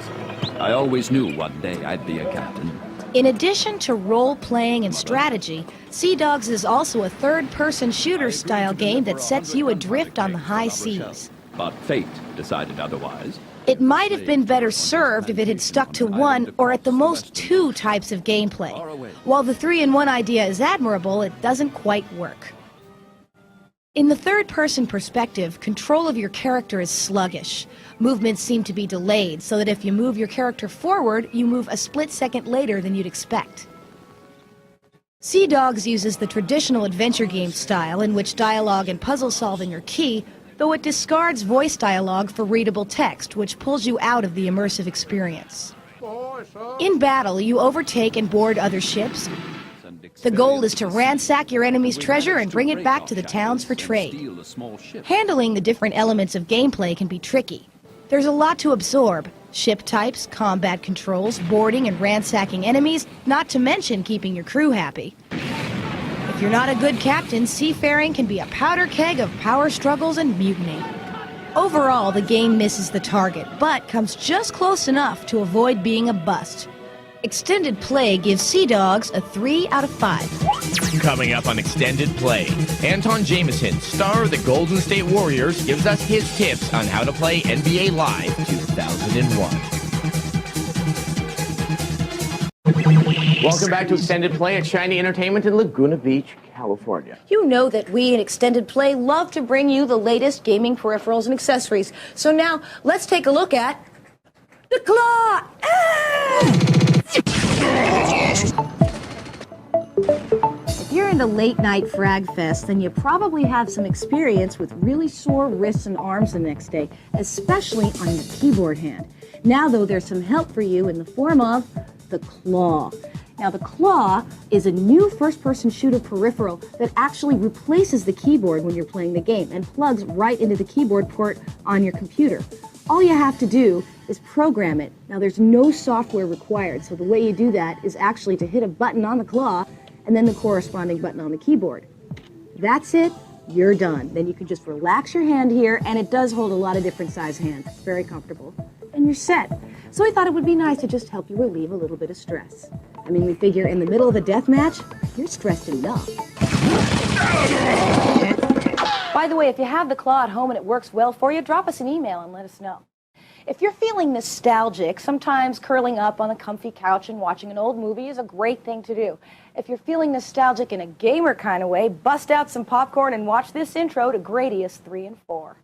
I always knew one day I'd be a captain. In addition to role-playing and strategy, Sea Dogs is also a third-person shooter-style game that sets you adrift on the high seas. But fate decided otherwise. It might have been better served if it had stuck to 1 or at the most 2 types of gameplay. While the 3-in-1 idea is admirable, it doesn't quite work. In the third-person perspective, control of your character is sluggish. Movements seem to be delayed, so that if you move your character forward, you move a split second later than you'd expect. Sea Dogs uses the traditional adventure game style in which dialogue and puzzle solving are key, though it discards voice dialogue for readable text, which pulls you out of the immersive experience. In battle, you overtake and board other ships. The goal is to ransack your enemy's treasure and bring it back to the towns for trade. Handling the different elements of gameplay can be tricky. There's a lot to absorb: ship types, combat controls, boarding and ransacking enemies, not to mention keeping your crew happy. If you're not a good captain, seafaring can be a powder keg of power struggles and mutiny. Overall, the game misses the target, but comes just close enough to avoid being a bust. Extended Play gives Sea Dogs a 3 out of 5. Coming up on Extended Play, Anton Jameson, star of the Golden State Warriors, gives us his tips on how to play NBA Live 2001. Welcome back to Extended Play at Shiny Entertainment in Laguna Beach, California. You know that we in Extended Play love to bring you the latest gaming peripherals and accessories. So now, let's take a look at the Claw! If you're into late-night frag fest, then you probably have some experience with really sore wrists and arms the next day, especially on your keyboard hand. Now, though, there's some help for you in the form of the Claw. Now, the Claw is a new first-person shooter peripheral that actually replaces the keyboard when you're playing the game and plugs right into the keyboard port on your computer. All you have to do is program it. Now, there's no software required, so the way you do that is actually to hit a button on the Claw and then the corresponding button on the keyboard. That's it, you're done. Then you can just relax your hand here, and it does hold a lot of different size hands. Very comfortable. And you're set. So I thought it would be nice to just help you relieve a little bit of stress. I mean, we figure in the middle of a death match, you're stressed enough. By the way, if you have the Claw at home and it works well for you, drop us an email and let us know. If you're feeling nostalgic, sometimes curling up on a comfy couch and watching an old movie is a great thing to do. If you're feeling nostalgic in a gamer kind of way, bust out some popcorn and watch this intro to Gradius 3 and 4.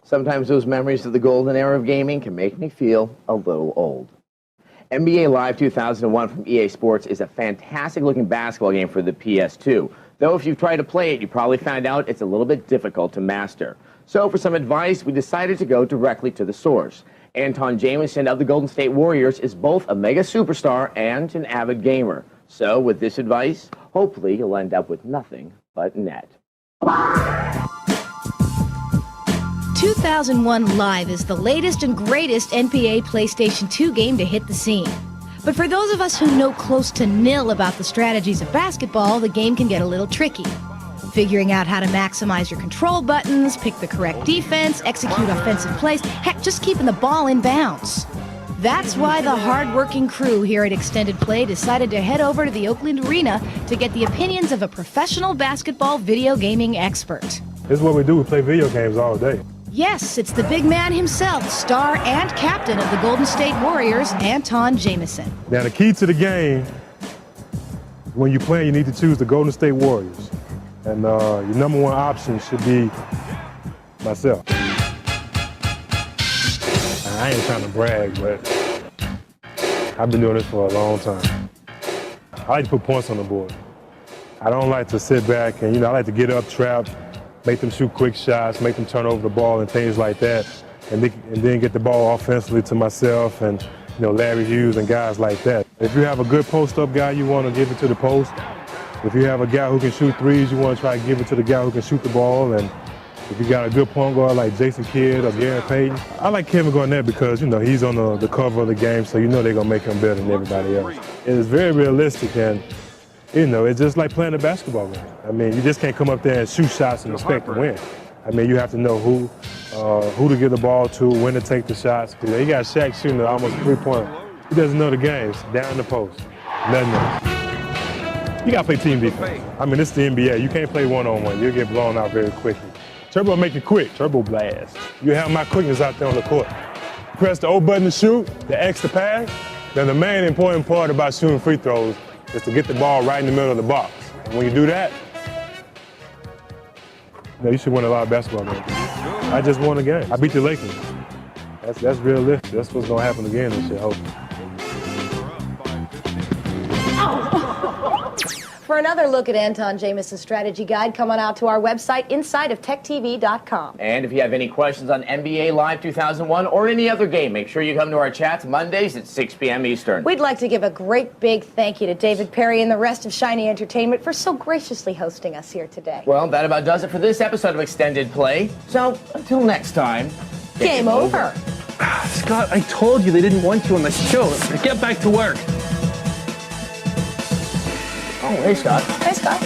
Sometimes those memories of the golden era of gaming can make me feel a little old. NBA Live 2001 from EA Sports is a fantastic-looking basketball game for the PS2. Though if you've tried to play it, you probably found out it's a little bit difficult to master. So for some advice, we decided to go directly to the source. Anton Jameson of the Golden State Warriors is both a mega superstar and an avid gamer. So with this advice, hopefully you'll end up with nothing but net. 2001 Live is the latest and greatest NBA PlayStation 2 game to hit the scene. But for those of us who know close to nil about the strategies of basketball, the game can get a little tricky. Figuring out how to maximize your control buttons, pick the correct defense, execute offensive plays, heck, just keeping the ball in bounds. That's why the hard-working crew here at Extended Play decided to head over to the Oakland Arena to get the opinions of a professional basketball video gaming expert. This is what we do. We play video games all day. Yes, it's the big man himself, star and captain of the Golden State Warriors, Anton Jameson. Now, the key to the game, when you're playing, you need to choose the Golden State Warriors. And your number one option should be myself. I ain't trying to brag, but I've been doing this for a long time. I like to put points on the board. I don't like to sit back and, I like to get up, trap, make them shoot quick shots, make them turn over the ball and things like that, and then get the ball offensively to myself and, Larry Hughes and guys like that. If you have a good post-up guy, you want to give it to the post. If you have a guy who can shoot threes, you want to try to give it to the guy who can shoot the ball. And if you got a good point guard like Jason Kidd or Gary Payton, I like Kevin Garnett because, he's on the cover of the game, so they're going to make him better than everybody else. It's very realistic, and, it's just like playing a basketball game. I mean, you just can't come up there and shoot shots and expect to win. I mean, you have to know who to give the ball to, when to take the shots. You got Shaq shooting almost a three-pointer. He doesn't know the games, down the post, nothing else. You got to play team defense. I mean, it's the NBA. You can't play one-on-one. You'll get blown out very quickly. Turbo make it quick, turbo blast. You have my quickness out there on the court. Press the O button to shoot, the X to pass. Now, the main important part about shooting free throws is to get the ball right in the middle of the box. And when you do that, you should win a lot of basketball games. I just won a game. I beat the Lakers. That's realistic. That's what's going to happen again this year, hopefully. For another look at Anton Jameson's strategy guide, come on out to our website, insideoftechtv.com. And if you have any questions on NBA Live 2001 or any other game, make sure you come to our chats Mondays at 6 p.m. Eastern. We'd like to give a great big thank you to David Perry and the rest of Shiny Entertainment for so graciously hosting us here today. Well, that about does it for this episode of Extended Play. So, until next time, game over. Scott, I told you they didn't want you on the show. Get back to work. Oh, hey, Scott. Hey, Scott.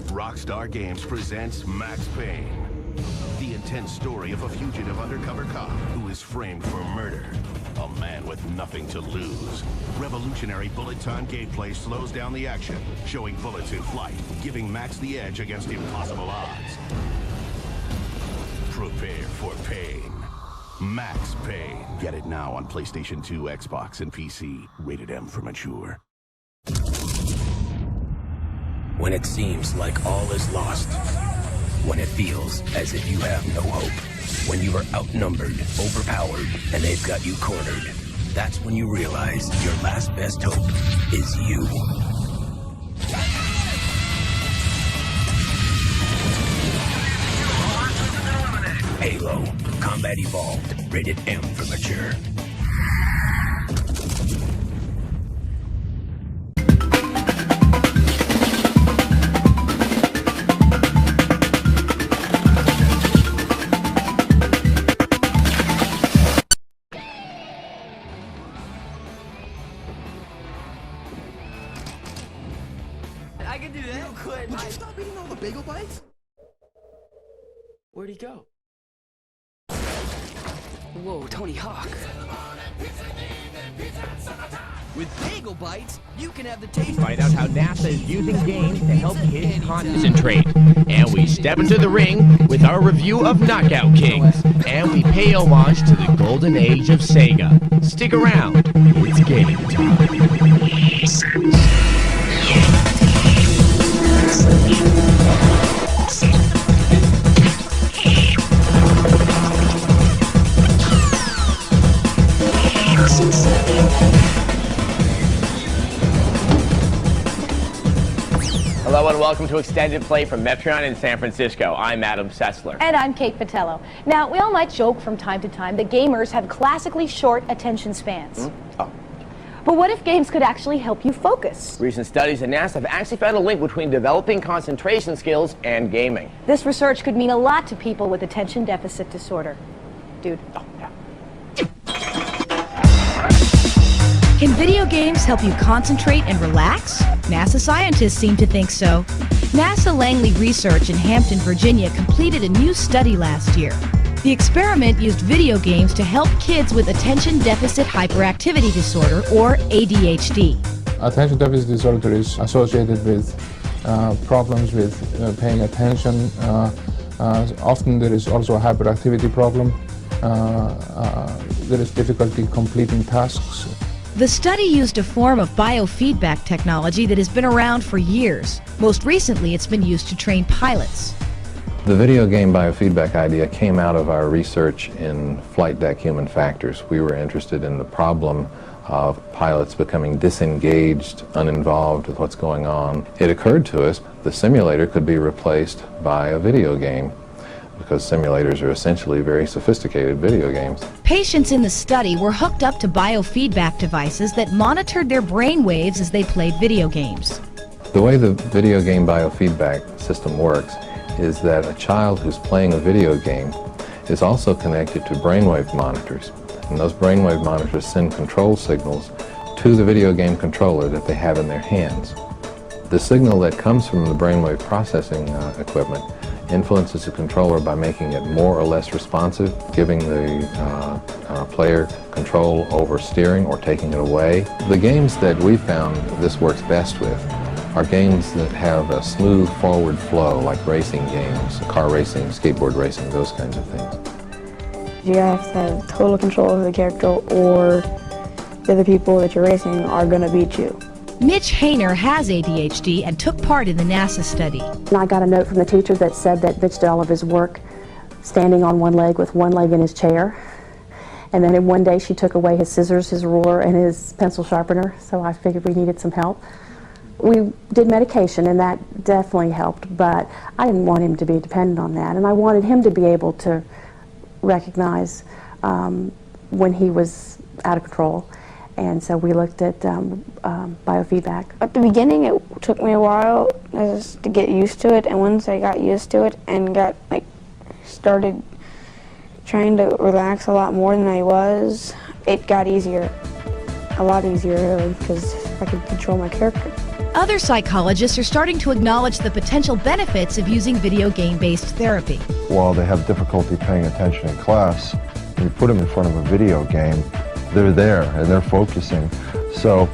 Rockstar Games presents Max Payne, the intense story of a fugitive undercover cop who is framed for murder. A man with nothing to lose. Revolutionary bullet time gameplay slows down the action, showing bullets in flight, giving Max the edge against impossible odds. Prepare for pain. Max Payne. Get it now on PlayStation 2, Xbox, and PC. Rated M for mature. When it seems like all is lost. When it feels as if you have no hope. When you are outnumbered, overpowered, and they've got you cornered. That's when you realize your last best hope is you. Halo. Combat Evolved. Rated M for mature. I can do that. You could. Would you stop eating all the bagel bites? Where'd he go? Whoa, Tony Hawk. With Bagel Bites, you can have the taste. Find out how NASA is using games to help kids concentrate. And we step into the ring with our review of Knockout Kings. And we pay homage to the golden age of Sega. Stick around, it's game time. Hello and welcome to Extended Play from Metreon in San Francisco. I'm Adam Sessler. And I'm Kate Patello. Now, we all might joke from time to time that gamers have classically short attention spans. But what if games could actually help you focus? Recent studies at NASA have actually found a link between developing concentration skills and gaming. This research could mean a lot to people with attention deficit disorder. Dude. Can video games help you concentrate and relax? NASA scientists seem to think so. NASA Langley Research in Hampton, Virginia completed a new study last year. The experiment used video games to help kids with attention deficit hyperactivity disorder, or ADHD. Attention deficit disorder is associated with problems with paying attention. Often there is also a hyperactivity problem. There is difficulty completing tasks. The study used a form of biofeedback technology that has been around for years. Most recently, it's been used to train pilots. The video game biofeedback idea came out of our research in flight deck human factors. We were interested in the problem of pilots becoming disengaged, uninvolved with what's going on. It occurred to us the simulator could be replaced by a video game, because simulators are essentially very sophisticated video games. Patients in the study were hooked up to biofeedback devices that monitored their brain waves as they played video games. The way the video game biofeedback system works is that a child who's playing a video game is also connected to brainwave monitors. And those brainwave monitors send control signals to the video game controller that they have in their hands. The signal that comes from the brainwave processing equipment influences the controller by making it more or less responsive, giving the player control over steering or taking it away. The games that we found this works best with are games that have a smooth forward flow, like racing games, car racing, skateboard racing, those kinds of things. You have to have total control over the character, or the other people that you're racing are going to beat you. Mitch Hayner has ADHD and took part in the NASA study. And I got a note from the teacher that said that Mitch did all of his work standing on one leg with one leg in his chair. And then in one day she took away his scissors, his ruler, and his pencil sharpener, so I figured we needed some help. We did medication, and that definitely helped, but I didn't want him to be dependent on that, and I wanted him to be able to recognize when he was out of control. And so we looked at biofeedback. At the beginning, it took me a while just to get used to it, and once I got used to it and got started trying to relax a lot more than I was, it got easier, a lot easier really, because I could control my character. Other psychologists are starting to acknowledge the potential benefits of using video game-based therapy. While they have difficulty paying attention in class, when you put them in front of a video game, they're there and they're focusing. So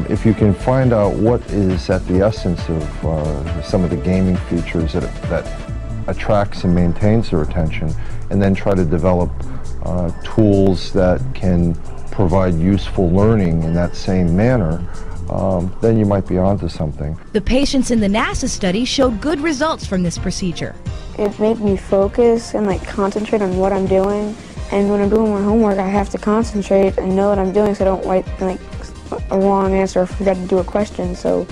if you can find out what is at the essence of some of the gaming features that attracts and maintains their attention, and then try to develop tools that can provide useful learning in that same manner, then you might be onto something. The patients in the NASA study showed good results from this procedure. It made me focus and concentrate on what I'm doing. And when I'm doing my homework, I have to concentrate and know what I'm doing so I don't write a wrong answer or forget to do a question. So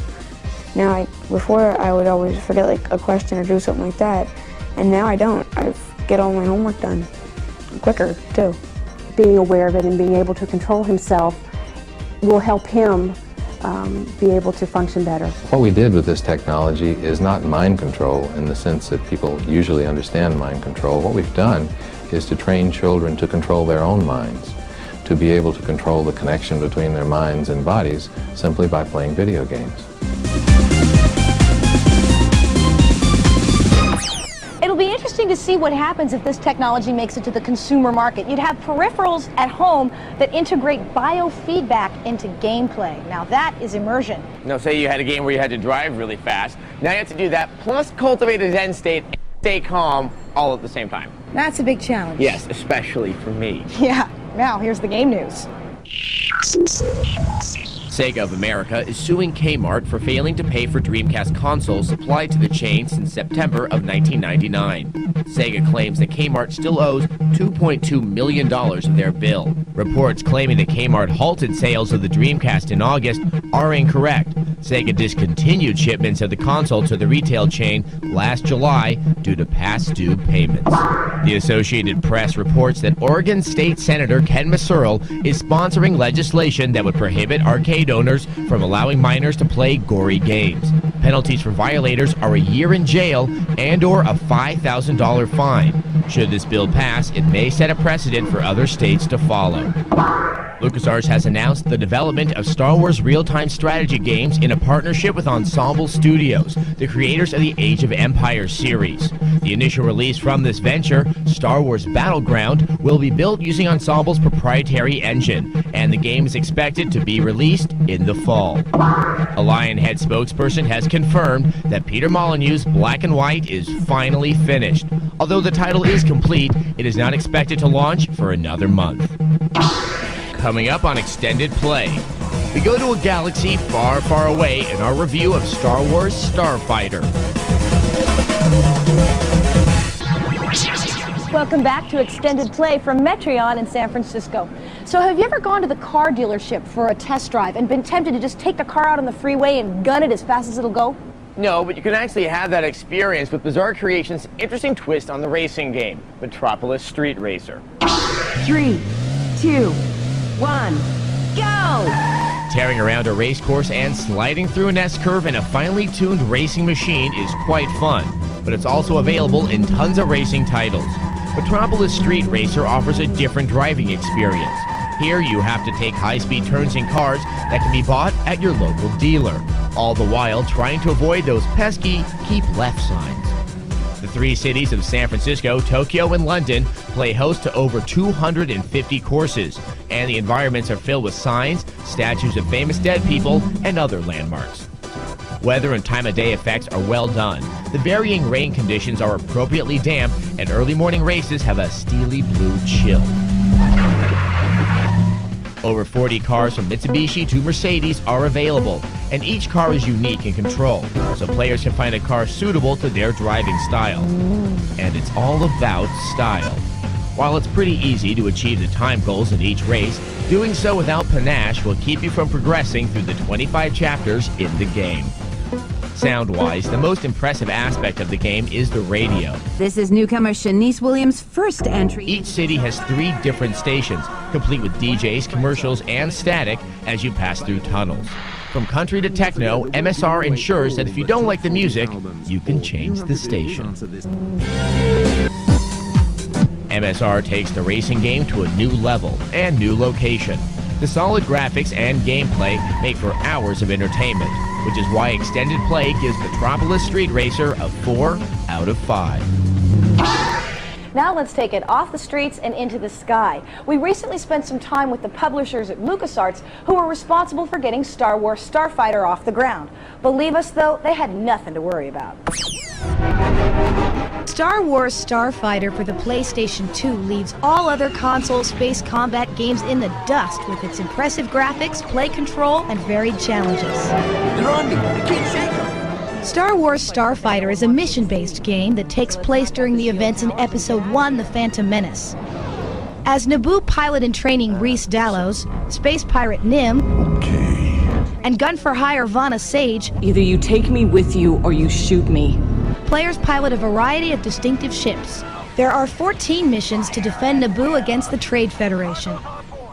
now, before I would always forget a question or do something like that, and now I don't. I get all my homework done quicker too. Being aware of it and being able to control himself will help him be able to function better. What we did with this technology is not mind control in the sense that people usually understand mind control. What we've done is to train children to control their own minds, to be able to control the connection between their minds and bodies simply by playing video games. It'll be interesting to see what happens if this technology makes it to the consumer market. You'd have peripherals at home that integrate biofeedback into gameplay. Now that is immersion. Now, say you had a game where you had to drive really fast. Now you have to do that, plus cultivate a Zen state and stay calm all at the same time. That's a big challenge. Yes, especially for me. Yeah. Now here's the game news. Sega of America is suing Kmart for failing to pay for Dreamcast consoles supplied to the chain since September of 1999. Sega claims that Kmart still owes $2.2 million of their bill. Reports claiming that Kmart halted sales of the Dreamcast in August are incorrect. Sega discontinued shipments of the console to the retail chain last July due to past due payments. The Associated Press reports that Oregon State Senator Ken Masurel is sponsoring legislation that would prohibit arcade owners from allowing minors to play gory games. Penalties for violators are a year in jail and/or a $5,000 fine. Should this bill pass, it may set a precedent for other states to follow. LucasArts has announced the development of Star Wars real-time strategy games in a partnership with Ensemble Studios, the creators of the Age of Empires series. The initial release from this venture, Star Wars Battleground, will be built using Ensemble's proprietary engine, and the game is expected to be released in the fall. A Lionhead spokesperson has confirmed that Peter Molyneux's Black and White is finally finished. Although the title is complete, it is not expected to launch for another month. Coming up on Extended Play, we go to a galaxy far, far away in our review of Star Wars Starfighter. Welcome back to Extended Play from Metreon in San Francisco. So have you ever gone to the car dealership for a test drive and been tempted to just take the car out on the freeway and gun it as fast as it'll go? No, but you can actually have that experience with Bizarre Creations' interesting twist on the racing game, Metropolis Street Racer. 3, 2, 1, go! Tearing around a race course and sliding through an S-curve in a finely tuned racing machine is quite fun, but it's also available in tons of racing titles. Metropolis Street Racer offers a different driving experience. Here you have to take high-speed turns in cars that can be bought at your local dealer, all the while trying to avoid those pesky keep left signs. The three cities of San Francisco, Tokyo, and London play host to over 250 courses, and the environments are filled with signs, statues of famous dead people, and other landmarks. Weather and time of day effects are well done. The varying rain conditions are appropriately damp, and early morning races have a steely blue chill. Over 40 cars from Mitsubishi to Mercedes are available, and each car is unique in control, so players can find a car suitable to their driving style. And it's all about style. While it's pretty easy to achieve the time goals in each race, doing so without panache will keep you from progressing through the 25 chapters in the game. Sound-wise, the most impressive aspect of the game is the radio. This is newcomer Shanice Williams' first entry. Each city has 3 different stations, complete with DJs, commercials, and static as you pass through tunnels. From country to techno, MSR ensures that if you don't like the music, you can change the station. MSR takes the racing game to a new level and new location. The solid graphics and gameplay make for hours of entertainment, which is why Extended Play gives Metropolis Street Racer a 4 out of 5. Now let's take it off the streets and into the sky. We recently spent some time with the publishers at LucasArts who were responsible for getting Star Wars Starfighter off the ground. Believe us though, they had nothing to worry about. Star Wars Starfighter for the PlayStation 2 leaves all other console space combat games in the dust with its impressive graphics, play control, and varied challenges. They're on me. I can't shake them. Star Wars Starfighter is a mission-based game that takes place during the events in Episode 1, The Phantom Menace. As Naboo pilot in training Reese Dallows, space pirate Nim, and gun-for-hire Vana Sage, either you take me with you or you shoot me. Players pilot a variety of distinctive ships. There are 14 missions to defend Naboo against the Trade Federation.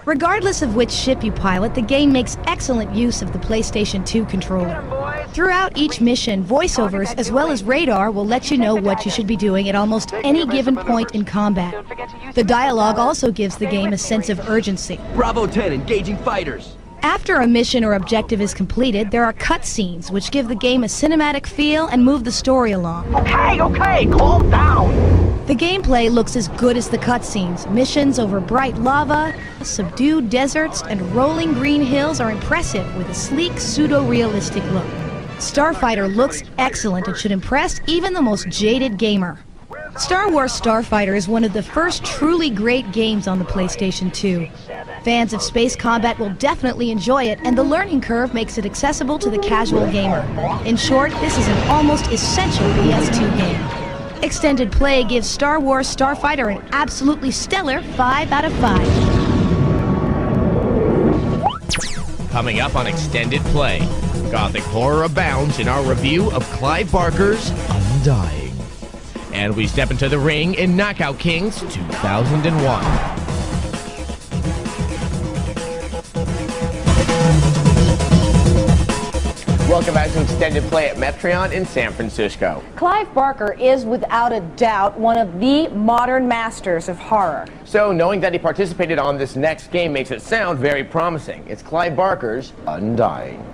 Regardless of which ship you pilot, the game makes excellent use of the PlayStation 2 controller. Throughout each mission, voiceovers as well as radar will let you know what you should be doing at almost any given point in combat. The dialogue also gives the game a sense of urgency. Bravo 10, engaging fighters. After a mission or objective is completed, there are cutscenes which give the game a cinematic feel and move the story along. Okay, calm down. The gameplay looks as good as the cutscenes. Missions over bright lava, subdued deserts, and rolling green hills are impressive with a sleek, pseudo-realistic look. Starfighter looks excellent and should impress even the most jaded gamer. Star Wars Starfighter is one of the first truly great games on the PlayStation 2. Fans of space combat will definitely enjoy it, and the learning curve makes it accessible to the casual gamer. In short, this is an almost essential PS2 game. Extended Play gives Star Wars Starfighter an absolutely stellar 5 out of 5. Coming up on Extended Play, Gothic horror abounds in our review of Clive Barker's Undying. And we step into the ring in Knockout Kings 2001. Welcome back to Extended Play at Metreon in San Francisco. Clive Barker is without a doubt one of the modern masters of horror. So knowing that he participated on this next game makes it sound very promising. It's Clive Barker's Undying.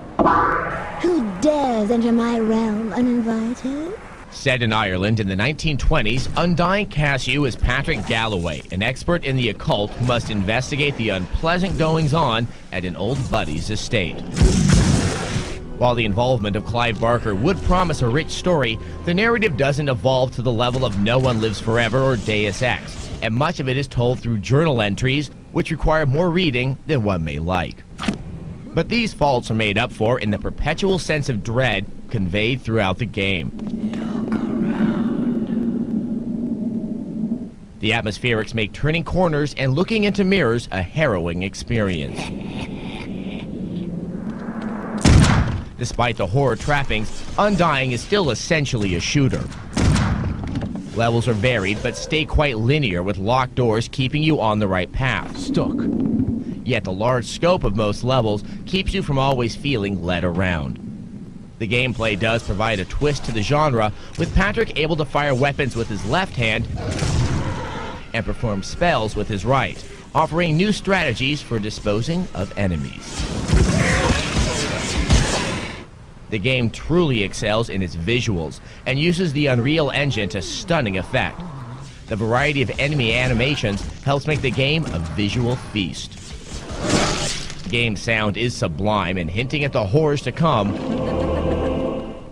Who dares enter my realm uninvited? Set in Ireland in the 1920s, Undying casts you as Patrick Galloway, an expert in the occult who must investigate the unpleasant goings-on at an old buddy's estate. While the involvement of Clive Barker would promise a rich story, the narrative doesn't evolve to the level of No One Lives Forever or Deus Ex, and much of it is told through journal entries, which require more reading than one may like. But these faults are made up for in the perpetual sense of dread conveyed throughout the game. The atmospherics make turning corners and looking into mirrors a harrowing experience. Despite the horror trappings, Undying is still essentially a shooter. Levels are varied, but stay quite linear with locked doors keeping you on the right path. Stuck. Yet the large scope of most levels keeps you from always feeling led around. The gameplay does provide a twist to the genre, with Patrick able to fire weapons with his left hand and perform spells with his right, offering new strategies for disposing of enemies. The game truly excels in its visuals and uses the Unreal Engine to stunning effect. The variety of enemy animations helps make the game a visual feast. The game's sound is sublime and hinting at the horrors to come,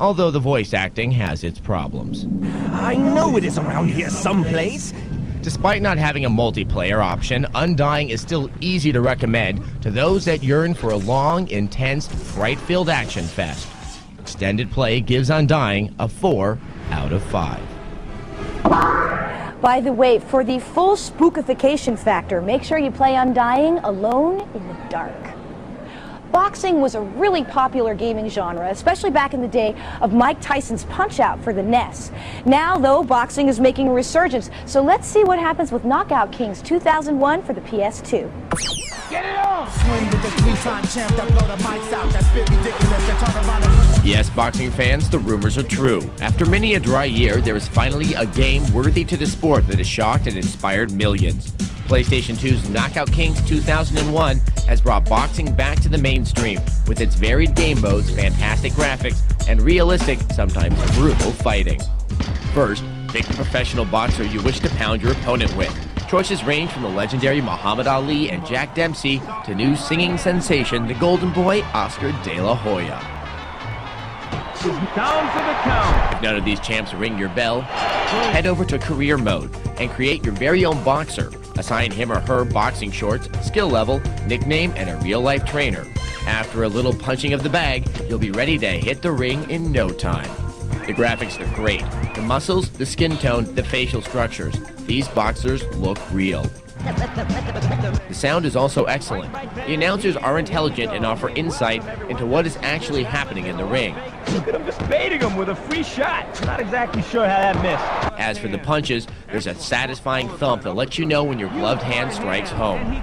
although the voice acting has its problems. I know it is around here someplace. Despite not having a multiplayer option, Undying is still easy to recommend to those that yearn for a long, intense, fright-filled action fest. Extended Play gives Undying a 4 out of 5. By the way, for the full spookification factor, make sure you play Undying alone in the dark. Boxing was a really popular gaming genre, especially back in the day of Mike Tyson's Punch-Out for the NES. Now, though, boxing is making a resurgence, so let's see what happens with Knockout Kings 2001 for the PS2. Get it on! Swing with the 3-time champ that blow the mics out. That's bit ridiculous. They talk about it. Yes, boxing fans, the rumors are true. After many a dry year, there is finally a game worthy to the sport that has shocked and inspired millions. PlayStation 2's Knockout Kings 2001 has brought boxing back to the mainstream with its varied game modes, fantastic graphics, and realistic, sometimes brutal fighting. First, pick the professional boxer you wish to pound your opponent with. Choices range from the legendary Muhammad Ali and Jack Dempsey to new singing sensation, the Golden Boy, Oscar De La Hoya. Down for the count. If none of these champs ring your bell, head over to Career Mode and create your very own boxer. Assign him or her boxing shorts, skill level, nickname, and a real-life trainer. After a little punching of the bag, you'll be ready to hit the ring in no time. The graphics are great. The muscles, the skin tone, the facial structures. These boxers look real. The sound is also excellent. The announcers are intelligent and offer insight into what is actually happening in the ring. Look at him just baiting him with a free shot. Not exactly sure how that missed. As for the punches, there's a satisfying thump that lets you know when your gloved hand strikes home.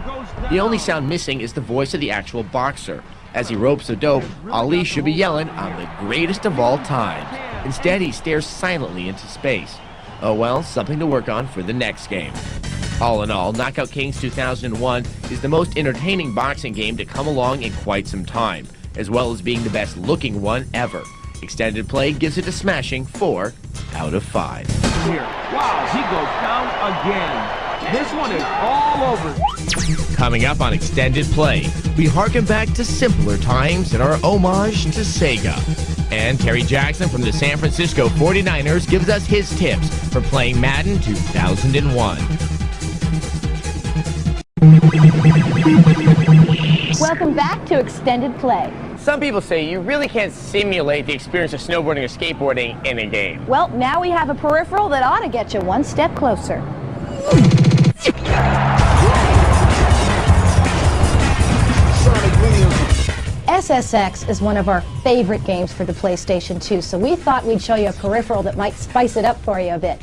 The only sound missing is the voice of the actual boxer. As he ropes the dope, Ali should be yelling, "I'm the greatest of all time." Instead, he stares silently into space. Oh well, something to work on for the next game. All in all, Knockout Kings 2001 is the most entertaining boxing game to come along in quite some time, as well as being the best looking one ever. Extended Play gives it a smashing 4 out of 5. Wow, he goes down again. This one is all over. Coming up on Extended Play, we harken back to simpler times in our homage to Sega. And Terry Jackson from the San Francisco 49ers gives us his tips for playing Madden 2001. Welcome back to Extended Play. Some people say you really can't simulate the experience of snowboarding or skateboarding in a game. Well, now we have a peripheral that ought to get you one step closer. SSX is one of our favorite games for the PlayStation 2, so we thought we'd show you a peripheral that might spice it up for you a bit.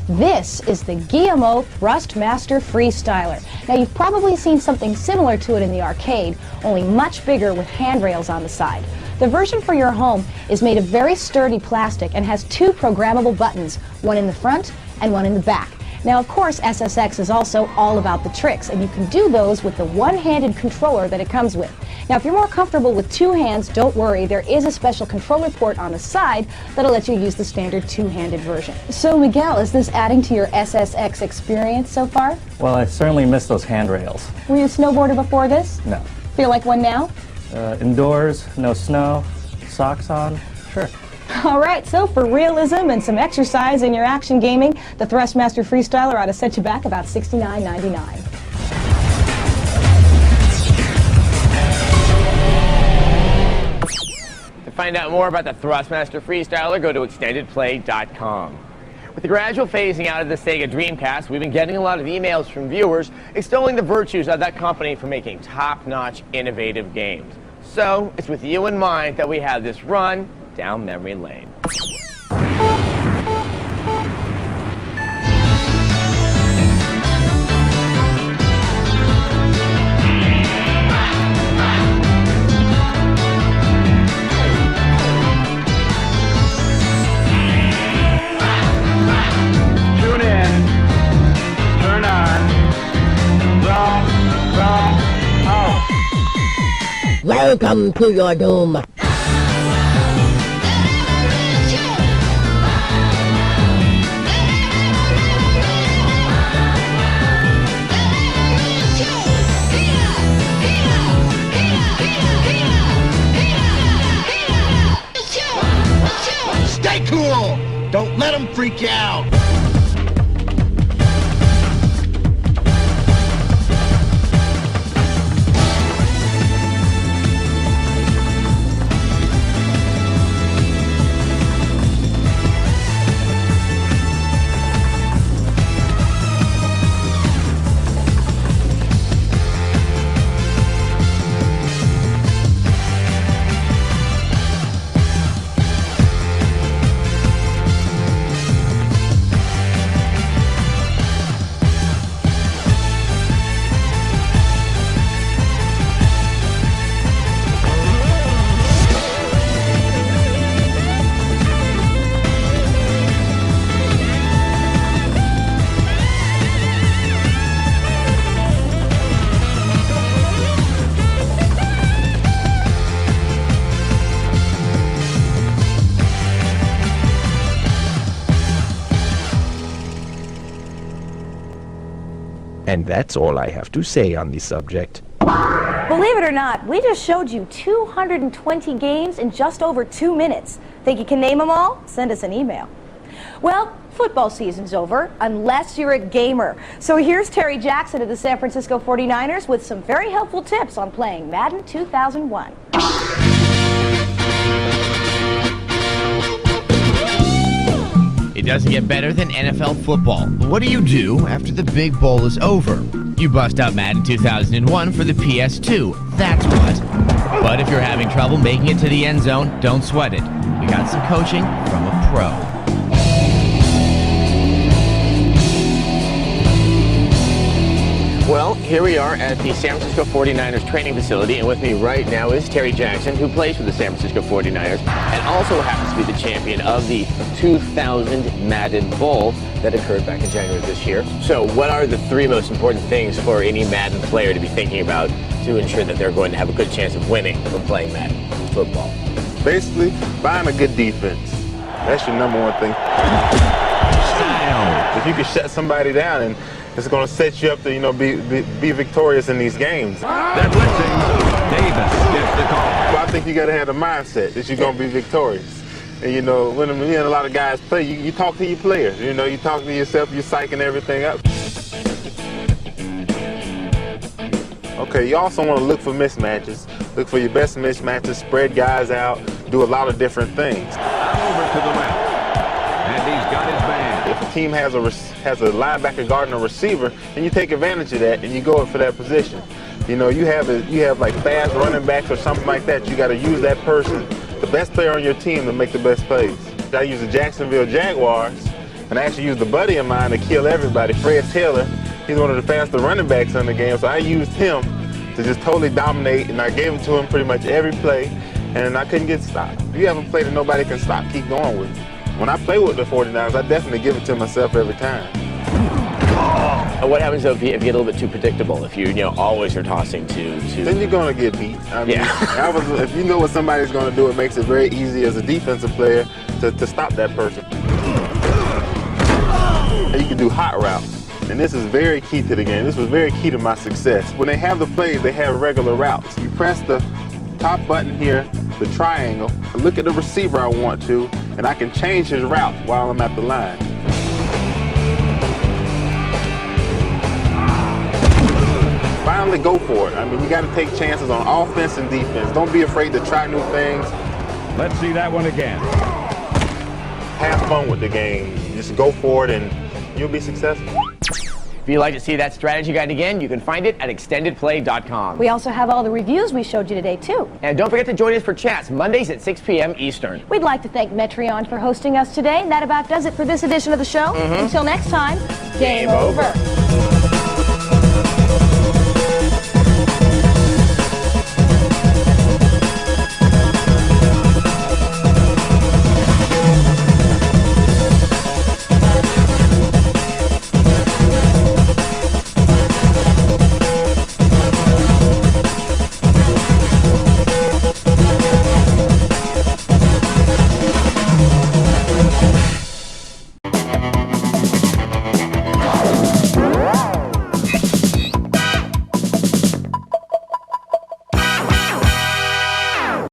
This is the Guillemot Thrustmaster Freestyler. Now, you've probably seen something similar to it in the arcade, only much bigger with handrails on the side. The version for your home is made of very sturdy plastic and has 2 programmable buttons, one in the front and one in the back. Now, of course, SSX is also all about the tricks, and you can do those with the one-handed controller that it comes with. Now, if you're more comfortable with 2 hands, don't worry, there is a special controller port on the side that'll let you use the standard 2-handed version. So, Miguel, is this adding to your SSX experience so far? Well, I certainly miss those handrails. Were you a snowboarder before this? No. Feel like one now? Indoors, no snow, socks on, sure. All right, so for realism and some exercise in your action gaming, the Thrustmaster Freestyler ought to set you back about $69.99. To find out more about the Thrustmaster Freestyler, go to extendedplay.com. With the gradual phasing out of the Sega Dreamcast, we've been getting a lot of emails from viewers extolling the virtues of that company for making top-notch, innovative games. So, it's with you in mind that we have this run down memory lane. Tune in, turn on, rock, out. Welcome to your doom. Stay cool! Don't let them freak you out! And that's all I have to say on the subject. Believe it or not, we just showed you 220 games in just over 2 minutes. Think you can name them all? Send us an email. Well, football season's over, unless you're a gamer. So here's Terry Jackson of the San Francisco 49ers with some very helpful tips on playing Madden 2001. It doesn't get better than NFL football. What do you do after the big bowl is over? You bust out Madden 2001 for the PS2. That's what. But if you're having trouble making it to the end zone, don't sweat it. We got some coaching from a pro. Well, here we are at the San Francisco 49ers training facility, and with me right now is Terry Jackson, who plays for the San Francisco 49ers and also happens to be the champion of the 2000 Madden Bowl that occurred back in January of this year. So what are the 3 most important things for any Madden player to be thinking about to ensure that they're going to have a good chance of winning when playing Madden football? Basically, buying a good defense. That's your number one thing. Style. If you can shut somebody down, and it's going to set you up to, you know, be victorious in these games. They're blitzing. Davis gets the call. Well, I think you got to have the mindset that you're going to be victorious. And, you know, when a lot of guys play, you talk to your players. You know, you talk to yourself, you're psyching everything up. Okay, you also want to look for mismatches. Look for your best mismatches, spread guys out, do a lot of different things. Over to the left. And he's got his man. If a team has a linebacker guarding a receiver, then you take advantage of that and you go for that position. You know, you have like fast running backs or something like that. You got to use that person, the best player on your team, to make the best plays. I use the Jacksonville Jaguars, and I actually used a buddy of mine to kill everybody, Fred Taylor. He's one of the fastest running backs in the game, so I used him to just totally dominate, and I gave it to him pretty much every play, and I couldn't get stopped. If you have a play that nobody can stop, keep going with it. When I play with the 49ers, I definitely give it to myself every time. What happens though if you get a little bit too predictable? If you always are tossing to... Then you're going to get beat. I mean, if you know what somebody's going to do, it makes it very easy as a defensive player to stop that person. And you can do hot routes. And this is very key to the game. This was very key to my success. When they have the plays, they have regular routes. You press the top button here, the triangle, I look at the receiver I want to, and I can change his route while I'm at the line. Finally go for it. I mean, you got to take chances on offense and defense. Don't be afraid to try new things. Let's see that one again. Have fun with the game. Just go for it and you'll be successful. If you'd like to see that strategy guide again, you can find it at extendedplay.com. We also have all the reviews we showed you today, too. And don't forget to join us for chats Mondays at 6 p.m. Eastern. We'd like to thank Metreon for hosting us today. And that about does it for this edition of the show. Until next time, game over.